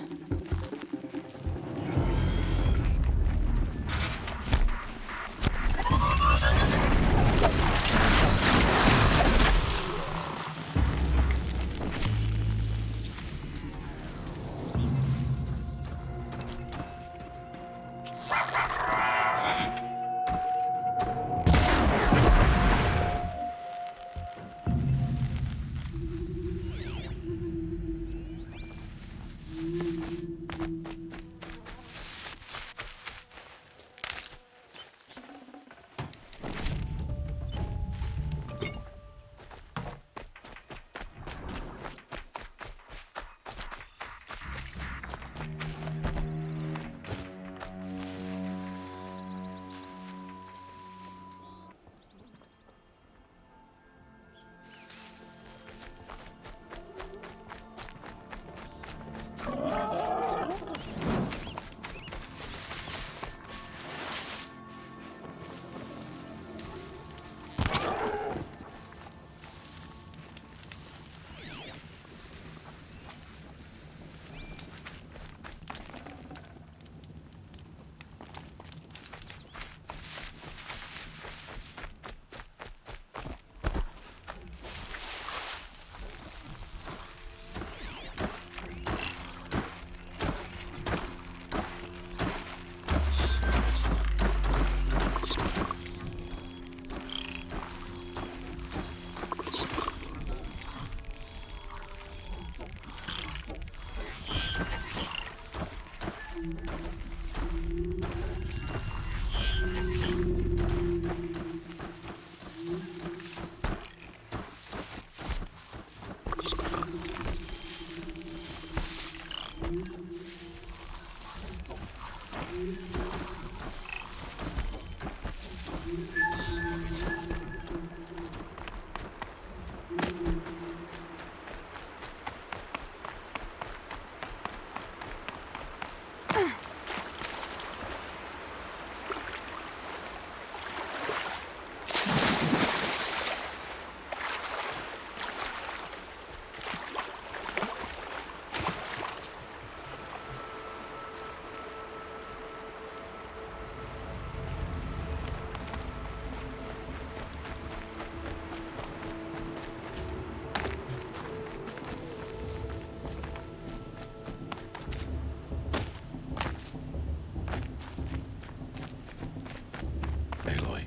Aloy.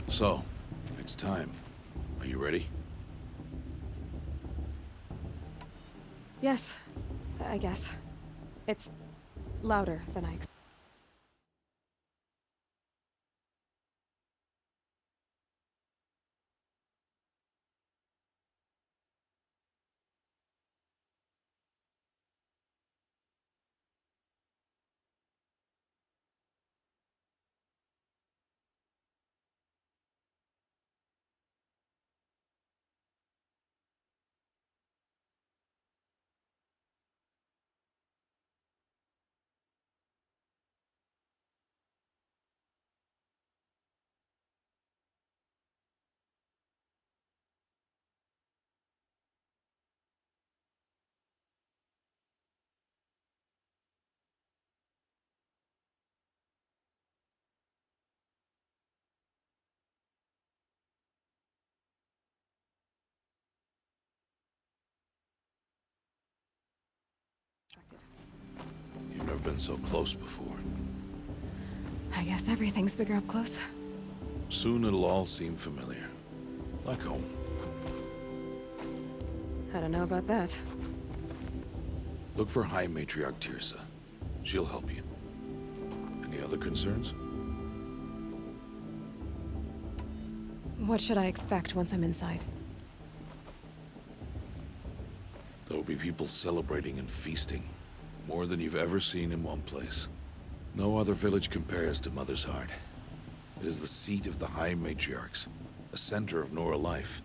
So, it's time. Are you ready? Yes, I guess. It's louder than I expected. You've never been so close before. I guess everything's bigger up close. Soon it'll all seem familiar. Like home. I don't know about that. Look for High Matriarch Teersa. She'll help you. Any other concerns? What should I expect once I'm inside? There'll be people celebrating and feasting. More than you've ever seen in one place. No other village compares to Mother's Heart. It is the seat of the High Matriarchs, a center of Nora life,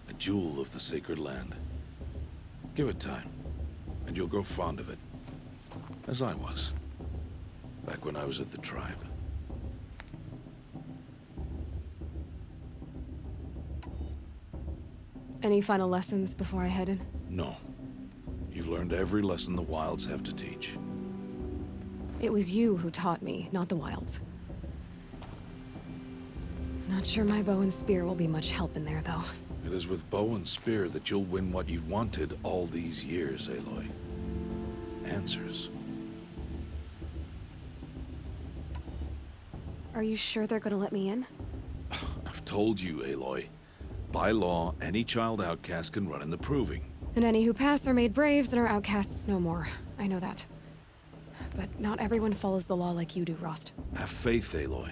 a jewel of the sacred land. Give it time, and you'll grow fond of it. As I was, back when I was at the tribe. Any final lessons before I head in? No. You've learned every lesson the Wilds have to teach. It was you who taught me, not the Wilds. Not sure my bow and spear will be much help in there, though. It is with bow and spear that you'll win what you've wanted all these years, Aloy. Answers. Are you sure they're gonna let me in? I've told you, Aloy. By law, any child outcast can run in the Proving. And any who pass are made braves and are outcasts no more. I know that. But not everyone follows the law like you do, Rost. Have faith, Aloy.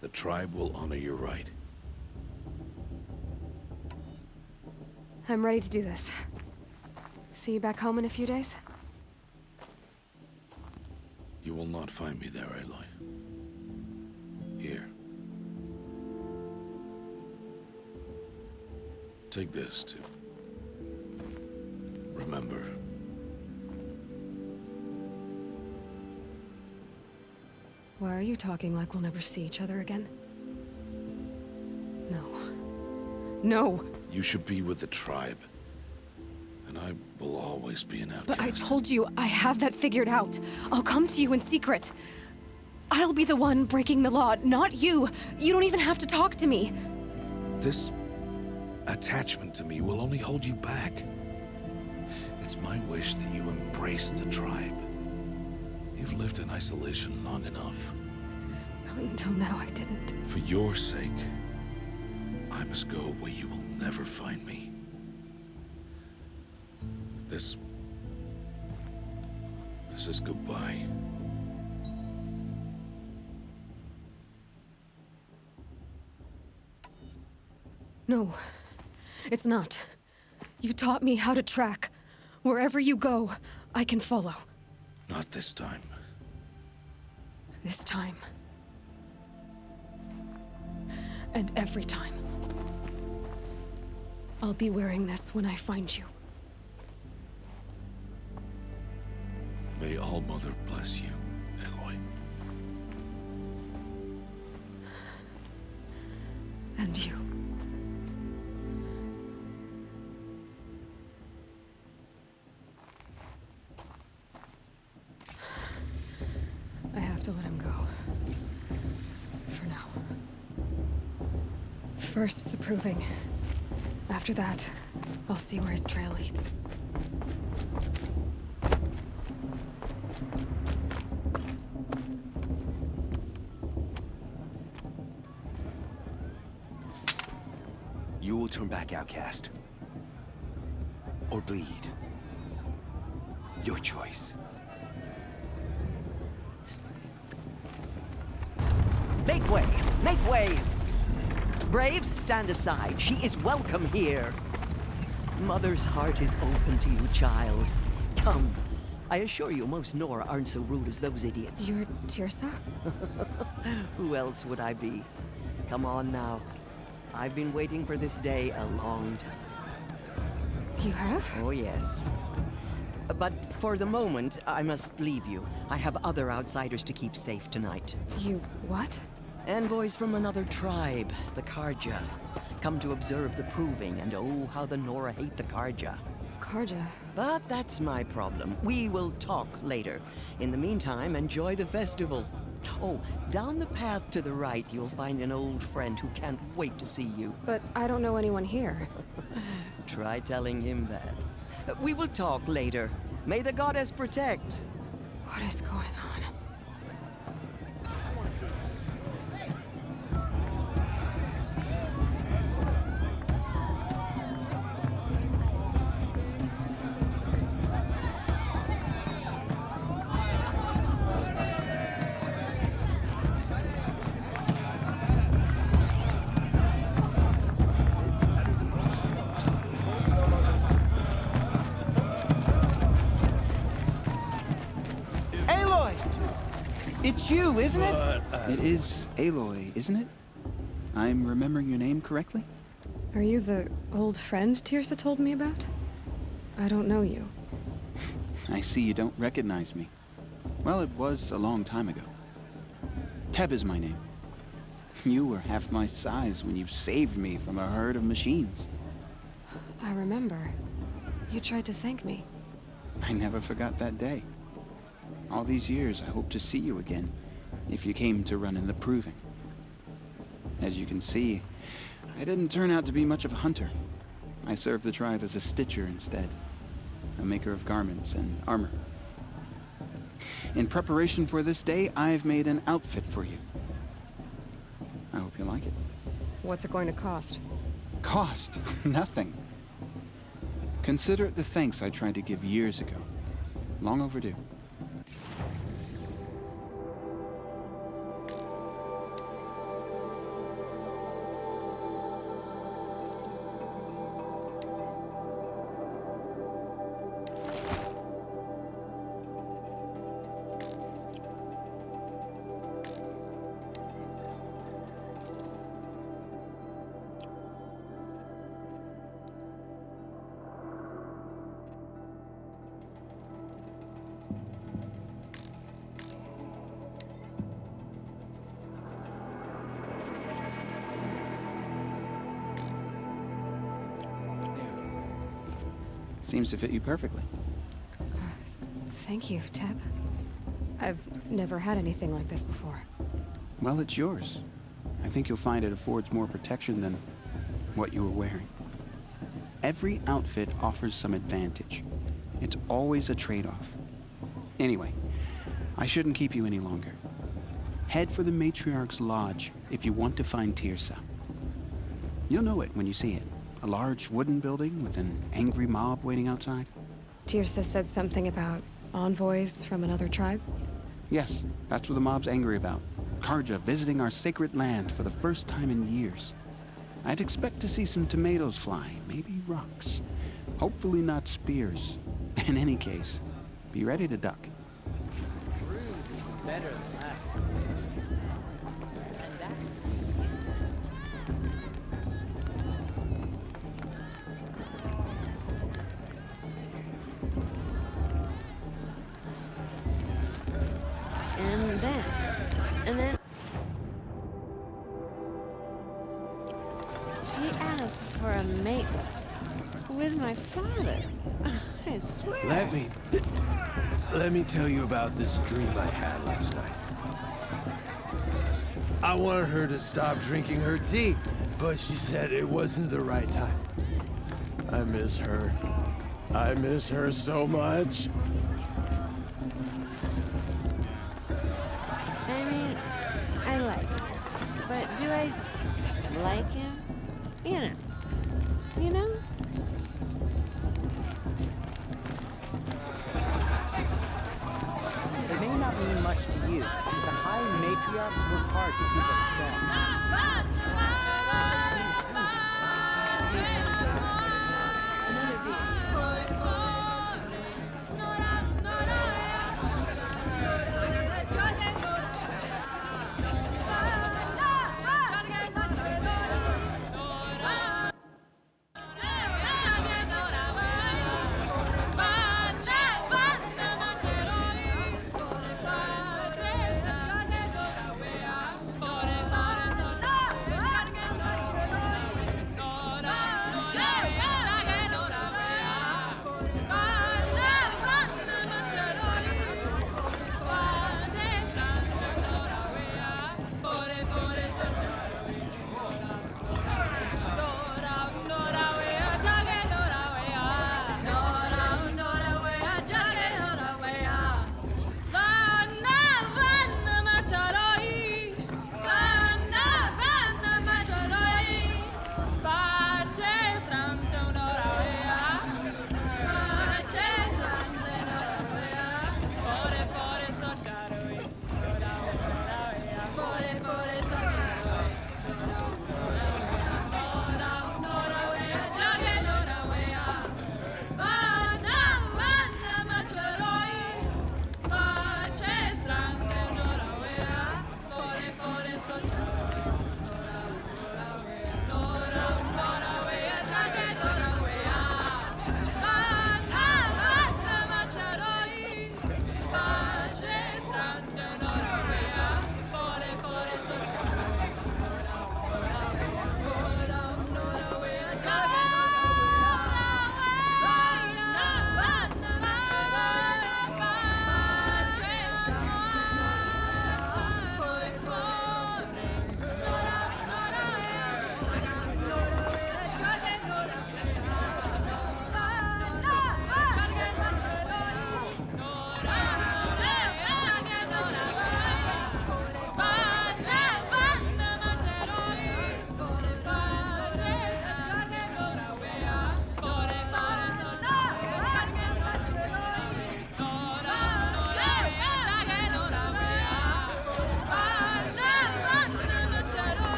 The tribe will honor your right. I'm ready to do this. See you back home in a few days? You will not find me there, Aloy. Here. Take this, too. Remember. Why are you talking like we'll never see each other again? No. No! You should be with the tribe. And I will always be an outcast. But I told you, I have that figured out. I'll come to you in secret. I'll be the one breaking the law, not you. You don't even have to talk to me. This attachment to me will only hold you back. It's my wish that you embrace the tribe. You've lived in isolation long enough. Until now, I didn't. For your sake, I must go where you will never find me. This is goodbye. No, it's not. You taught me how to track. Wherever you go, I can follow. Not this time. This time. And every time. I'll be wearing this when I find you. May All Mother bless you, Aloy. And you. I have to let him go. For now. First, the proving. After that, I'll see where his trail leads. You will turn back, outcast. Or bleed. Your choice. Make way! Make way! Braves, stand aside. She is welcome here. Mother's heart is open to you, child. Come. I assure you, most Nora aren't so rude as those idiots. You're Teersa? Who else would I be? Come on now. I've been waiting for this day a long time. You have? Oh, yes. But for the moment, I must leave you. I have other outsiders to keep safe tonight. You what? Envoys from another tribe, the Carja. Come to observe the proving, and oh, how the Nora hate the Carja. Carja? But that's my problem. We will talk later. In the meantime, enjoy the festival. Oh, down the path to the right, you'll find an old friend who can't wait to see you. But I don't know anyone here. Try telling him that. We will talk later. May the goddess protect. What is going on? It's you, isn't it? It is Aloy, isn't it? I'm remembering your name correctly? Are you the old friend Teersa told me about? I don't know you. I see you don't recognize me. Well, it was a long time ago. Teb is my name. You were half my size when you saved me from a herd of machines. I remember. You tried to thank me. I never forgot that day. All these years, I hope to see you again, if you came to run in the proving. As you can see, I didn't turn out to be much of a hunter. I served the tribe as a stitcher instead, a maker of garments and armor. In preparation for this day, I've made an outfit for you. I hope you like it. What's it going to cost? Cost? Nothing. Consider it the thanks I tried to give years ago. Long overdue. Seems to fit you perfectly. Thank you, Teb. I've never had anything like this before. Well, it's yours. I think you'll find it affords more protection than what you were wearing. Every outfit offers some advantage. It's always a trade-off. Anyway, I shouldn't keep you any longer. Head for the Matriarch's Lodge if you want to find Teersa. You'll know it when you see it. A large wooden building with an angry mob waiting outside. Teersa said something about envoys from another tribe? Yes, that's what the mob's angry about. Carja visiting our sacred land for the first time in years. I'd expect to see some tomatoes fly, maybe rocks. Hopefully not spears. In any case, be ready to duck. Better than that. And then she asked for a mate with my father. I swear. Let me tell you about this dream I had last night. I wanted her to stop drinking her tea, but she said it wasn't the right time. I miss her. I miss her so much. I mean, I like him. But do I like him? You know? It may not mean much to you, but the High Matriarchs work hard to keep us strong.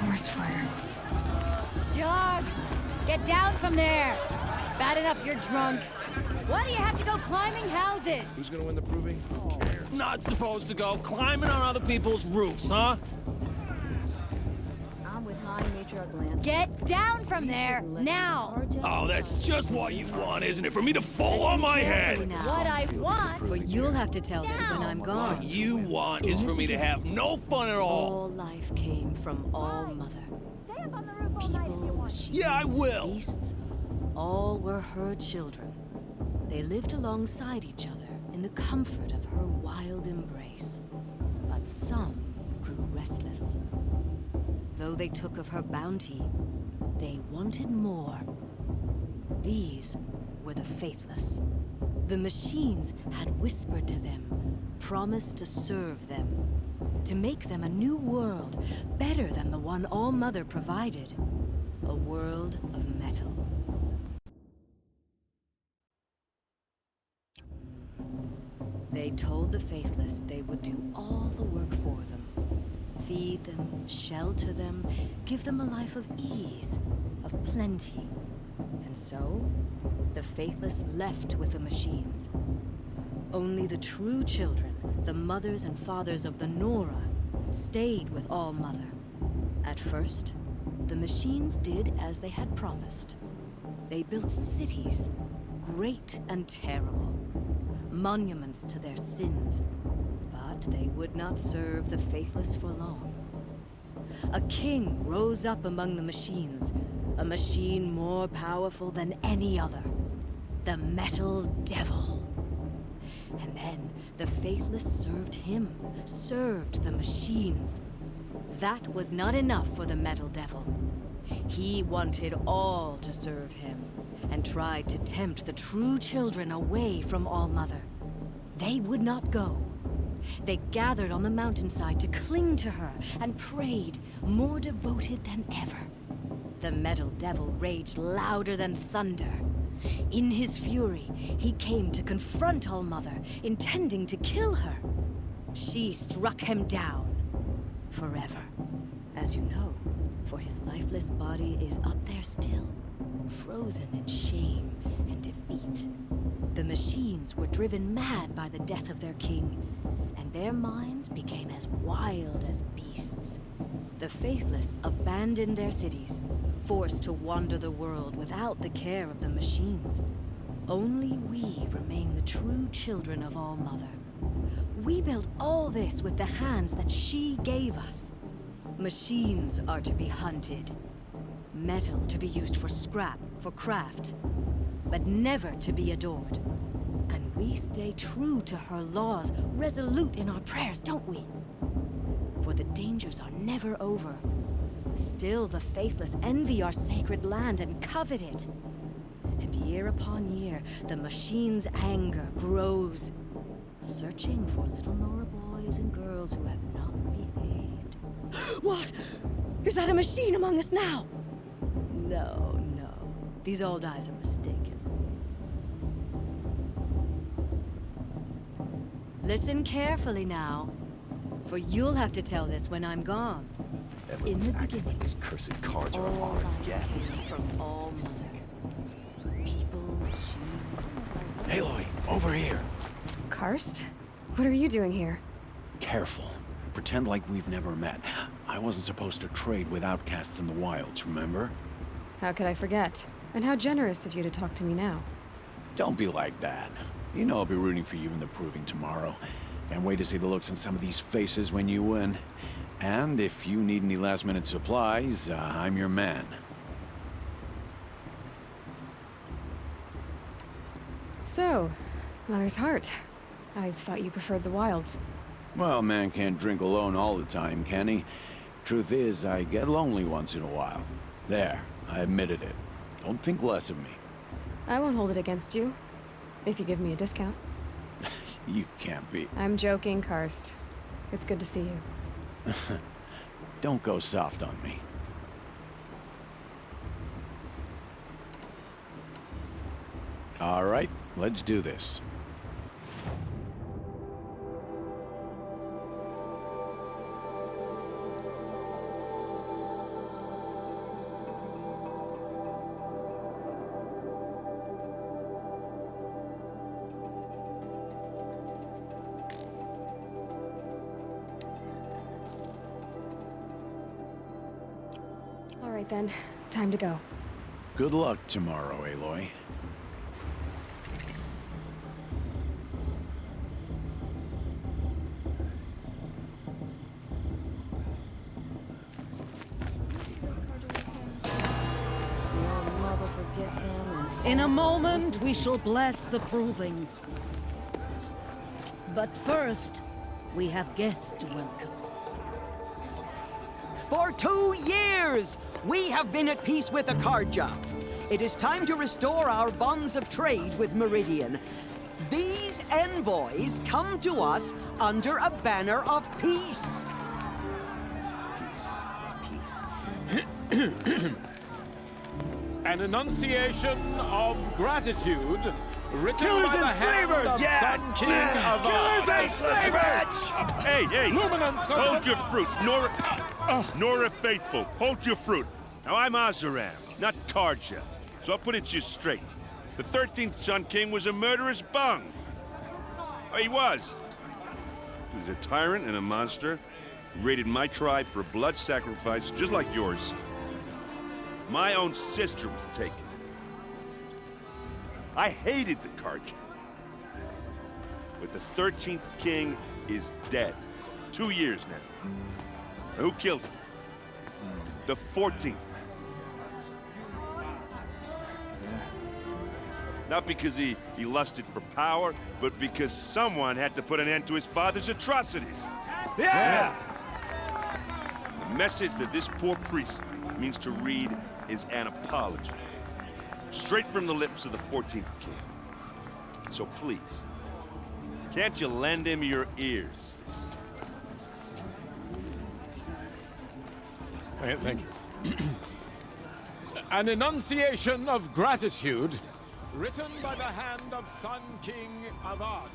Forest fire. Jog! Get down from there! Bad enough you're drunk. Why do you have to go climbing houses? Who's gonna win the proving? Not supposed to go climbing on other people's roofs, huh? I'm with High Matriarch Lance. Get down from there, now! Oh, that's just what you want, isn't it? For me to fall on my head! What I want? For you'll have to tell this when I'm gone. What you want is for me to have no fun at all. All life came from All Mother. People, machines, Yeah, I will. beasts, all were her children. They lived alongside each other in the comfort of her wild embrace. But some grew restless. Though they took of her bounty, they wanted more. These were the faithless. The machines had whispered to them, promised to serve them, to make them a new world, better than the one All Mother provided. A world of metal. They told the faithless they would do all the work for them. Feed them, shelter them, give them a life of ease, of plenty. And so, the faithless left with the machines. Only the true children, the mothers and fathers of the Nora, stayed with All Mother. At first, the machines did as they had promised. They built cities, great and terrible, monuments to their sins, but they would not serve the faithless for long. A king rose up among the machines, a machine more powerful than any other, the Metal Devil. And then the faithless served him, served the machines. That was not enough for the Metal Devil. He wanted all to serve him, and tried to tempt the true children away from All Mother. They would not go. They gathered on the mountainside to cling to her and prayed, more devoted than ever. The Metal Devil raged louder than thunder. In his fury, he came to confront All Mother, intending to kill her. She struck him down. Forever. As you know, for his lifeless body is up there still, frozen in shame and defeat. The machines were driven mad by the death of their king, and their minds became as wild as beasts. The faithless abandoned their cities, forced to wander the world without the care of the machines. Only we remain the true children of All Mother. We built all this with the hands that she gave us. Machines are to be hunted. Metal to be used for scrap, for craft. But never to be adored. And we stay true to her laws, resolute in our prayers, don't we? For the dangers are never over. Still the faithless envy our sacred land and covet it. And year upon year, the machine's anger grows, searching for little Nora boys and girls who have not behaved. What? Is that a machine among us now? No, no. These old eyes are mistaken. Listen carefully now, for you'll have to tell this when I'm gone. In the beginning, these cursed cards are all hard. life Yes. came from All Mother. People, machines. Aloy, over here. Karst? What are you doing here? Careful. Pretend like we've never met. I wasn't supposed to trade with outcasts in the wilds, remember? How could I forget? And how generous of you to talk to me now. Don't be like that. You know I'll be rooting for you in the proving tomorrow. Can't wait to see the looks on some of these faces when you win. And if you need any last-minute supplies, I'm your man. So, Mother's Heart. I thought you preferred the wilds. Well, man can't drink alone all the time, can he? Truth is, I get lonely once in a while. There, I admitted it. Don't think less of me. I won't hold it against you. If you give me a discount. You can't be. I'm joking, Karst. It's good to see you. Don't go soft on me. All right, let's do this. right then, time to go. Good luck tomorrow, Aloy. In a moment, we shall bless the proving. But first, we have guests to welcome. For 2 years, we have been at peace with Akarja. It is time to restore our bonds of trade with Meridian. These envoys come to us under a banner of peace. An enunciation of gratitude written Killers by the and hand slavers! of Sun King of Killers and slavers! Hey, hey! Luminance of Hold the- your fruit, Nora Faithful. Hold your fruit. Now I'm Oseram, not Karja, so I'll put it to you straight. The 13th Sun King was a murderous bung. Oh, he was. He was a tyrant and a monster. He raided my tribe for a blood sacrifice, just like yours. My own sister was taken. I hated the Karja. But the 13th king is dead. 2 years now. Who killed him? The 14th. Not because he lusted for power, but because someone had to put an end to his father's atrocities. Yeah! The message that this poor priest means to read is an apology. Straight from the lips of the 14th king. So please, can't you lend him your ears? Thank you. An enunciation of gratitude written by the hand of Sun King Avad,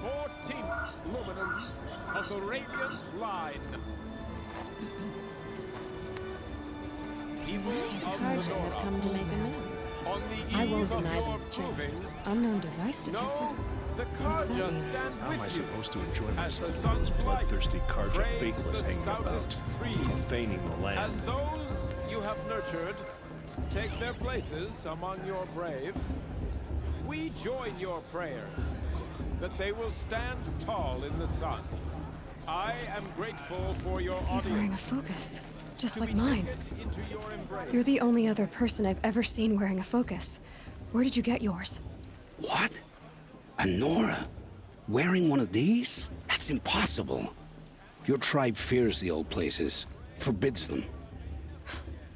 14th luminance of the Radiant Line. People Looks like of the Karja have Nora, come to make amends. on the I eve wasn't of either your chance. proving, Unknown device detected. no, the What's that Karja mean? stand How am I with you supposed to enjoy as myself the with sun's those light bloodthirsty Karja frames faithless the hanging stoutest about, trees. profaning the land? As those you have nurtured take their places among your braves, we join your prayers that they will stand tall in the sun. I am grateful for your He's wearing a audience. focus, just like mine. Into your embrace. You're the only other person I've ever seen wearing a focus. Where did you get yours? What? A Nora? Wearing one of these? That's impossible. Your tribe fears the old places, forbids them.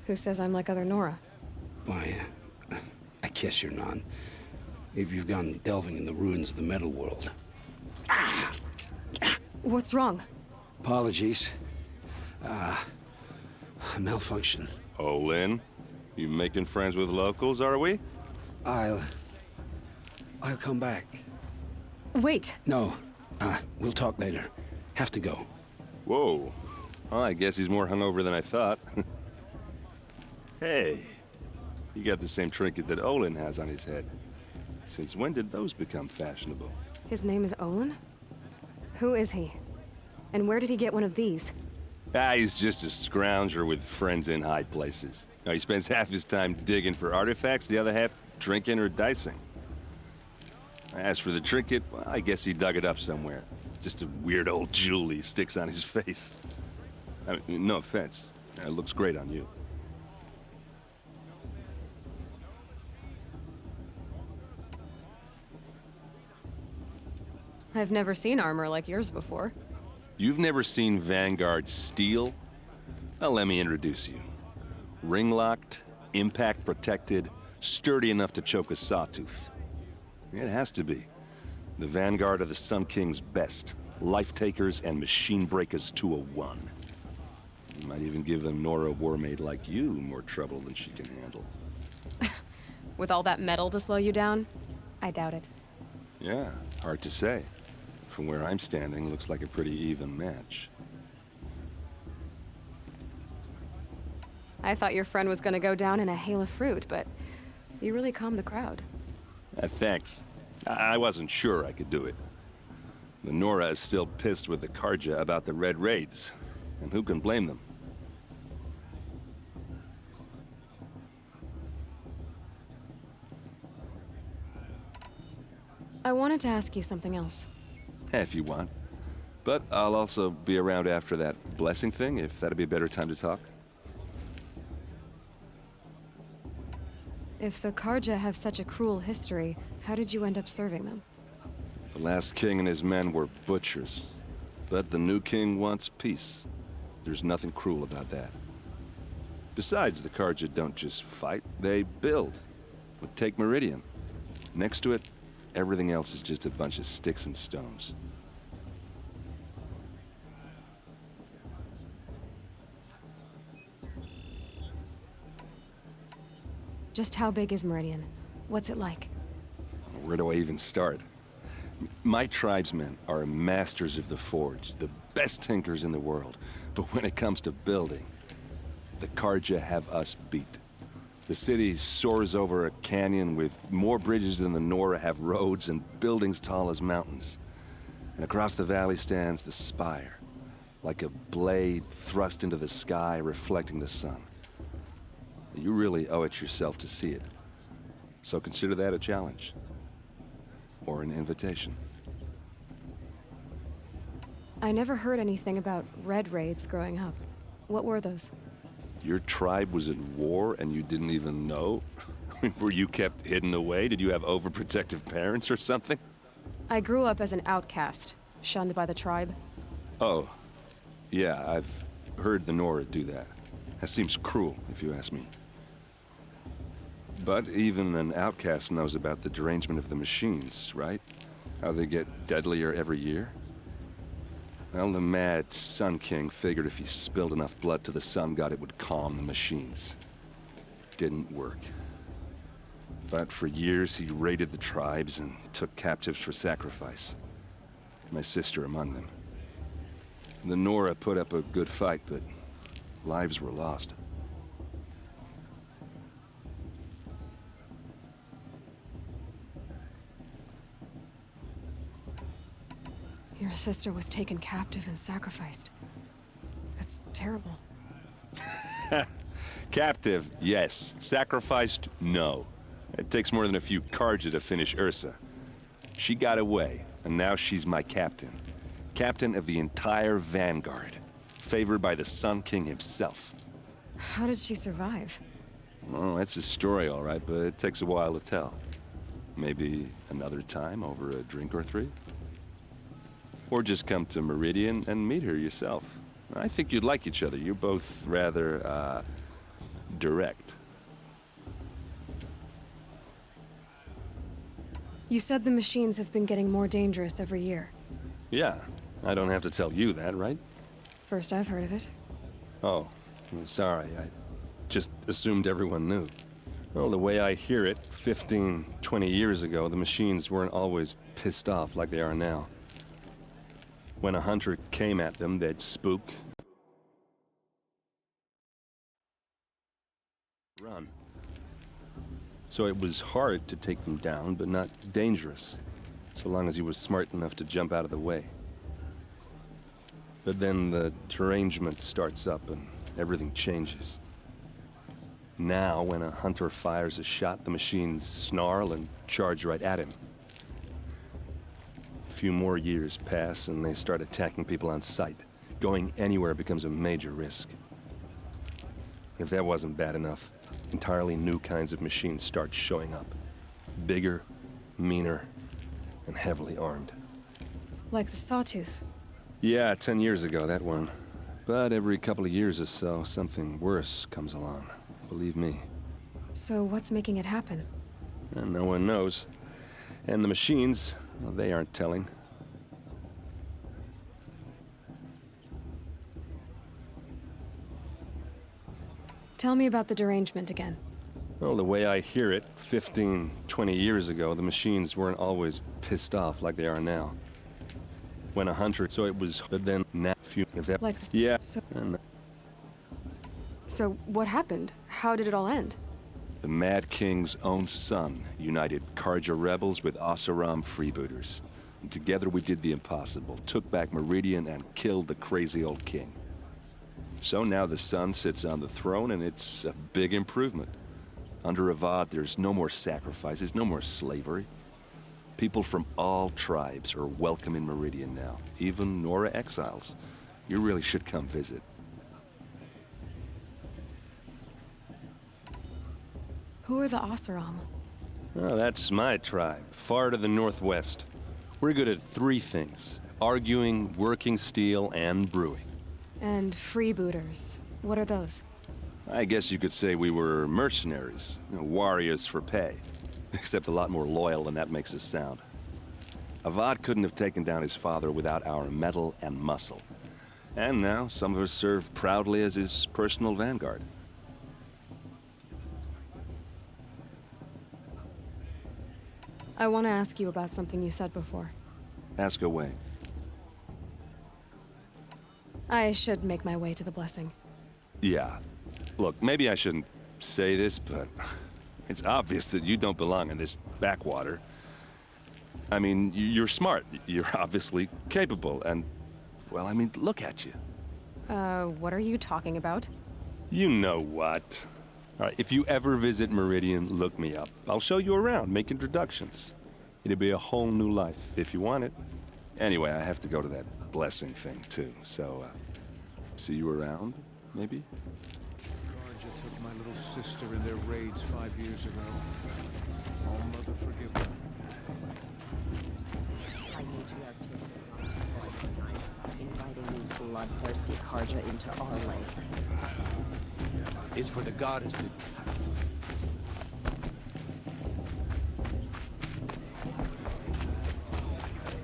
Who says I'm like other Nora? Why, I guess you're not. If you've gone delving in the ruins of the metal world. What's wrong? Apologies. A malfunction. Oh, Lynn, you making friends with locals, are we? I'll come back. Wait. No, we'll talk later. Have to go. Whoa. Well, I guess he's more hungover than I thought. Hey, you got the same trinket that Olin has on his head. Since when did those become fashionable? His name is Olin? Who is he? And where did he get one of these? He's just a scrounger with friends in high places. Now, he spends half his time digging for artifacts, the other half drinking or dicing. As for the trinket, well, I guess he dug it up somewhere. Just a weird old jewel he sticks on his face. I mean, no offense. It looks great on you. I've never seen armor like yours before. You've never seen Vanguard steel? Well, let me introduce you. Ring-locked, impact-protected, sturdy enough to choke a sawtooth. It has to be. The Vanguard of the Sun King's best. Life-takers and machine-breakers to a one. You might even give a Nora Warmaid like you more trouble than she can handle. With all that metal to slow you down? I doubt it. Yeah, hard to say. From where I'm standing, looks like a pretty even match. I thought your friend was gonna go down in a hail of fruit, but you really calmed the crowd. Thanks. I wasn't sure I could do it. The Nora is still pissed with the Karja about the Red Raids, and who can blame them? I wanted to ask you something else. If you want. But I'll also be around after that blessing thing, if that'd be a better time to talk. If the Carja have such a cruel history, how did you end up serving them? The last king and his men were butchers. But the new king wants peace. There's nothing cruel about that. Besides, the Carja don't just fight, they build. But take Meridian. Next to it, everything else is just a bunch of sticks and stones. Just how big is Meridian? What's it like? Where do I even start? My tribesmen are masters of the forge, the best tinkers in the world. But when it comes to building, the Carja have us beat. The city soars over a canyon with more bridges than the Nora have roads and buildings tall as mountains. And across the valley stands the spire, like a blade thrust into the sky reflecting the sun. You really owe it yourself to see it. So consider that a challenge. Or an invitation. I never heard anything about Red Raids growing up. What were those? Your tribe was at war and you didn't even know? Were you kept hidden away? Did you have overprotective parents or something? I grew up as an outcast, shunned by the tribe. Oh. Yeah, I've heard the Nora do that. That seems cruel, if you ask me. But even an outcast knows about the derangement of the machines, right? How they get deadlier every year? Well, the mad Sun King figured if he spilled enough blood to the Sun God, it would calm the machines. Didn't work. But for years, he raided the tribes and took captives for sacrifice. My sister among them. The Nora put up a good fight, but lives were lost. Your sister was taken captive and sacrificed. That's terrible. Captive, yes. Sacrificed, no. It takes more than a few Carja to finish Ursa. She got away, and now she's my captain. Captain of the entire Vanguard. Favored by the Sun King himself. How did she survive? Well, that's a story, all right, but it takes a while to tell. Maybe another time over a drink or three? Or just come to Meridian and meet her yourself. I think you'd like each other. You're both rather, direct. You said the machines have been getting more dangerous every year. Yeah, I don't have to tell you that, right? First I've heard of it. Oh, I'm sorry. I just assumed everyone knew. Well, the way I hear it, 15, 20 years ago, the machines weren't always pissed off like they are now. When a hunter came at them, they'd spook. Run. So it was hard to take them down, but not dangerous, so long as he was smart enough to jump out of the way. But then the derangement starts up and everything changes. Now, when a hunter fires a shot, the machines snarl and charge right at him. A few more years pass and they start attacking people on sight. Going anywhere becomes a major risk. If that wasn't bad enough, entirely new kinds of machines start showing up. Bigger, meaner, and heavily armed. Like the Sawtooth. Yeah, 10 years ago, that one. But every couple of years or so, something worse comes along. Believe me. So what's making it happen? And no one knows. And the machines, well, they aren't telling. Tell me about the derangement again. Well, the way I hear it, 15, 20 years ago, the machines weren't always pissed off like they are now. When a hunter, so it was, but then now, few, if that, like, yeah. So what happened? How did it all end? The Mad King's own son united Carja rebels with Oseram freebooters. And together we did the impossible, took back Meridian and killed the crazy old king. So now the son sits on the throne and it's a big improvement. Under Avad, there's no more sacrifices, no more slavery. People from all tribes are welcome in Meridian now, even Nora exiles. You really should come visit. Who are the Oseram? Oh, that's my tribe, far to the northwest. We're good at 3 things: arguing, working steel, and brewing. And freebooters. What are those? I guess you could say we were mercenaries, warriors for pay. Except a lot more loyal than that makes us sound. Avad couldn't have taken down his father without our metal and muscle. And now, some of us serve proudly as his personal vanguard. I want to ask you about something you said before. Ask away. I should make my way to the blessing. Yeah. Look, maybe I shouldn't say this, but it's obvious that you don't belong in this backwater. I mean, you're smart. You're obviously capable, and, well, I mean, look at you. What are you talking about? You know what. All right, if you ever visit Meridian, look me up. I'll show you around, make introductions. It'll be a whole new life, if you want it. Anyway, I have to go to that blessing thing, too, so, see you around, maybe? Carja took my little sister in their raids 5 years ago. All Mother forgive them. I need you to take this on before this time, inviting these bloodthirsty Carja into our land. It's for the goddess to...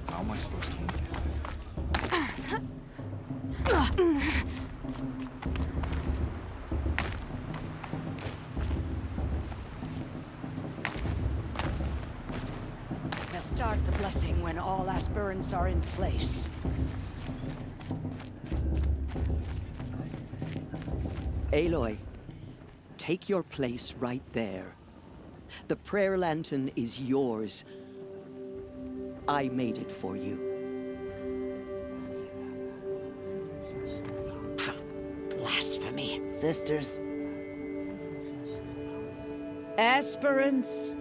How am I supposed to... Now start the blessing when all aspirants are in place. Aloy, take your place right there. The prayer lantern is yours. I made it for you. Blasphemy, sisters. Aspirants,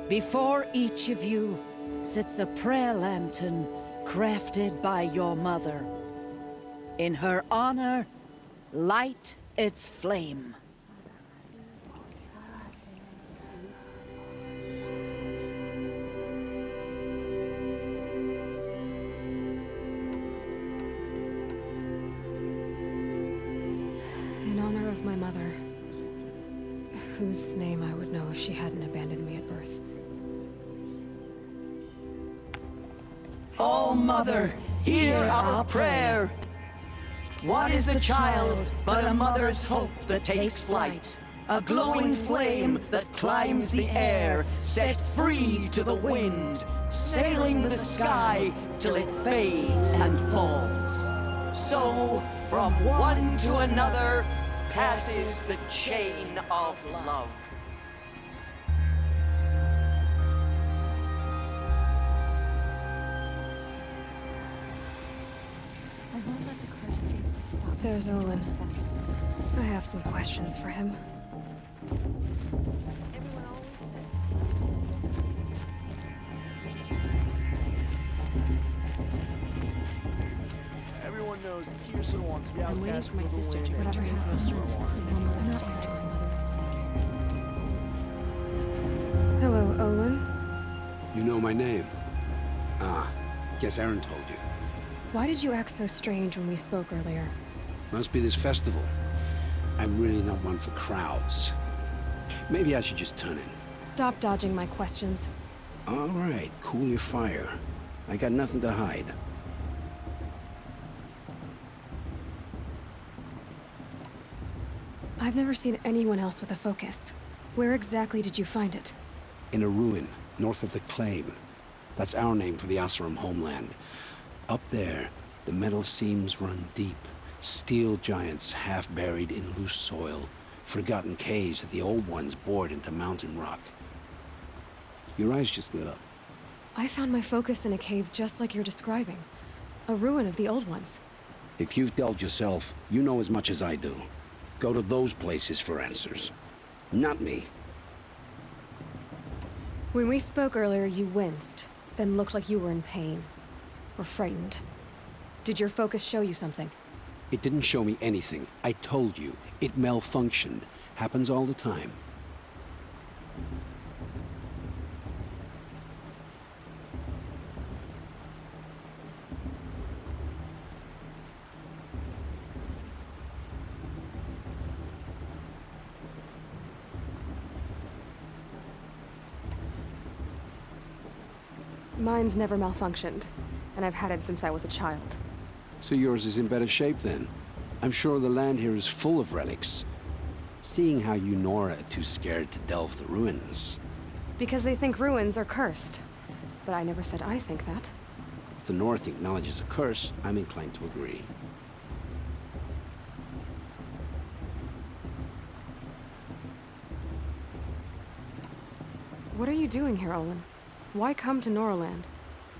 before each of you sits a prayer lantern crafted by your mother. In her honor, light its flame. In honor of my mother, whose name I would know if she hadn't abandoned me at birth. All Mother, hear our prayer. What is the child but a mother's hope that takes flight? A glowing flame that climbs the air, set free to the wind, sailing the sky till it fades and falls. So, from one to another, passes the chain of love. There's Olin. I have some questions for him. Everyone knows Teersa wants the I'm waiting outcast for my sister to Whatever return from happens, Hogwarts. not sad. Hello, Olin. You know my name? Ah, guess Aaron told you. Why did you act so strange when we spoke earlier? Must be this festival. I'm really not one for crowds. Maybe I should just turn in. Stop dodging my questions. All right, cool your fire. I got nothing to hide. I've never seen anyone else with a focus. Where exactly did you find it? In a ruin, north of the Claim. That's our name for the Oseram homeland. Up there, the metal seams run deep. Steel giants half buried in loose soil. Forgotten caves that the old ones bored into mountain rock. Your eyes just lit up. I found my focus in a cave just like you're describing. A ruin of the old ones. If you've delved yourself, you know as much as I do. Go to those places for answers. Not me. When we spoke earlier, you winced. Then looked like you were in pain. Or frightened. Did your focus show you something? It didn't show me anything. I told you. It malfunctioned. Happens all the time. Mine's never malfunctioned, and I've had it since I was a child. So yours is in better shape then. I'm sure the land here is full of relics. Seeing how you Nora are too scared to delve the ruins. Because they think ruins are cursed. But I never said I think that. If the North acknowledges a curse, I'm inclined to agree. What are you doing here, Olin? Why come to Noraland?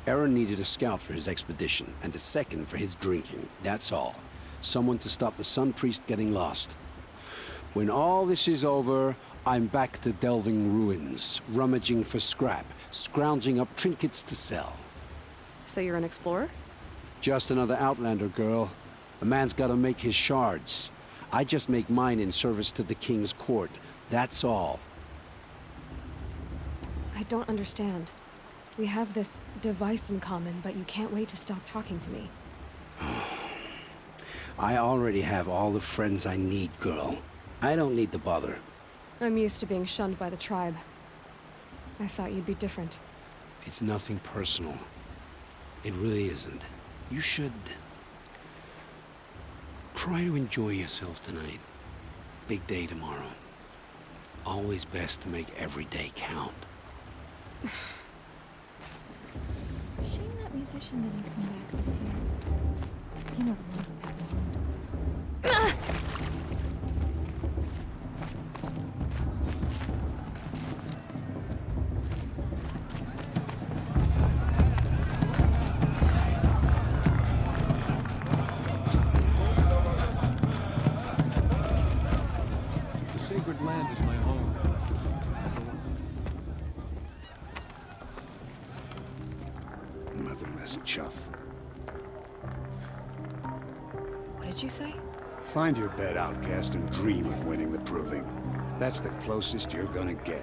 Aaron needed a scout for his expedition, and a second for his drinking. That's all. Someone to stop the Sun Priest getting lost. When all this is over, I'm back to delving ruins, rummaging for scrap, scrounging up trinkets to sell. So you're an explorer? Just another Outlander, girl. A man's gotta make his shards. I just make mine in service to the King's court. That's all. I don't understand. We have this device in common, but you can't wait to stop talking to me. I already have all the friends I need, girl. I don't need the bother. I'm used to being shunned by the tribe. I thought you'd be different. It's nothing personal. It really isn't. You should... try to enjoy yourself tonight. Big day tomorrow. Always best to make every day count. Shame that musician didn't come back this year. He would love that wand. The sacred land is my home. Motherless chuff. What did you say? Find your bed, outcast, and dream of winning the proving. That's the closest you're gonna get.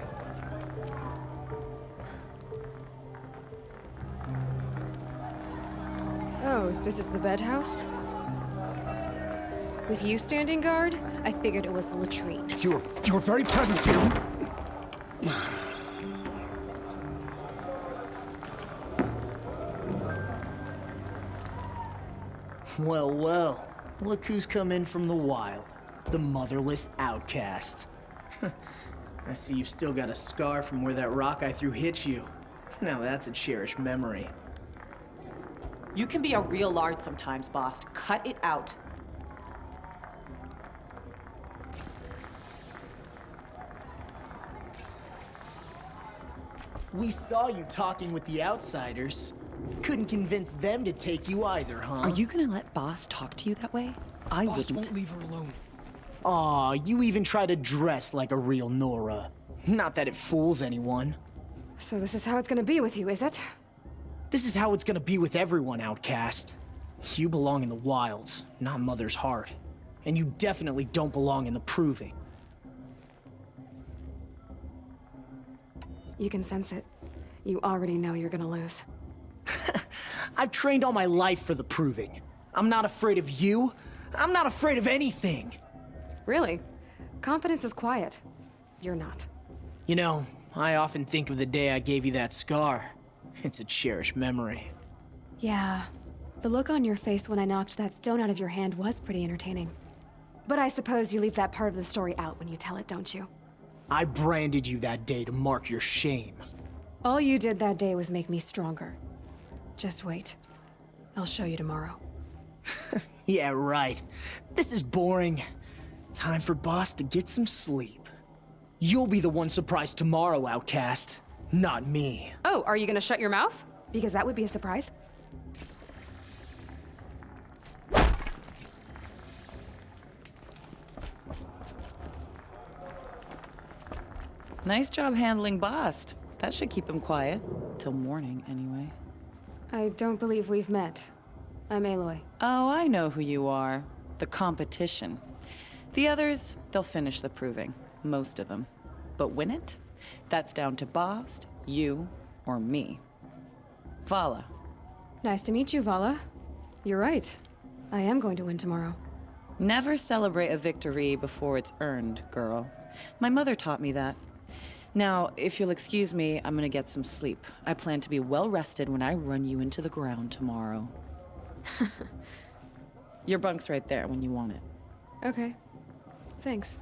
Oh, this is the bedhouse? With you standing guard, I figured it was the latrine. Your very presence here... Well, well. Look who's come in from the wild. The motherless outcast. I see you've still got a scar from where that rock I threw hit you. Now that's a cherished memory. You can be a real lard sometimes, boss. Cut it out. We saw you talking with the outsiders. Couldn't convince them to take you either, huh? Are you gonna let Boss talk to you that way? I Boss wouldn't. won't leave her alone. Aw, you even try to dress like a real Nora. Not that it fools anyone. So this is how it's gonna be with you, is it? This is how it's gonna be with everyone, outcast. You belong in the wilds, not Mother's heart. And you definitely don't belong in the proving. You can sense it. You already know you're gonna lose. I've trained all my life for the proving. I'm not afraid of you. I'm not afraid of anything. Really? Confidence is quiet. You're not. You know, I often think of the day I gave you that scar. It's a cherished memory. Yeah. The look on your face when I knocked that stone out of your hand was pretty entertaining. But I suppose you leave that part of the story out when you tell it, don't you? I branded you that day to mark your shame. All you did that day was make me stronger. Just wait. I'll show you tomorrow. Yeah, right. This is boring. Time for Boss to get some sleep. You'll be the one surprised tomorrow, outcast. Not me. Oh, are you gonna shut your mouth? Because that would be a surprise. Nice job handling Bast. That should keep him quiet. till morning, anyway. I don't believe we've met. I'm Aloy. Oh, I know who you are. The competition. The others, they'll finish the proving. Most of them. But win it? That's down to Bast, you, or me. Vala. Nice to meet you, Vala. You're right. I am going to win tomorrow. Never celebrate a victory before it's earned, girl. My mother taught me that. Now, if you'll excuse me, I'm gonna get some sleep. I plan to be well rested when I run you into the ground tomorrow. Your bunk's right there when you want it. Okay. Thanks.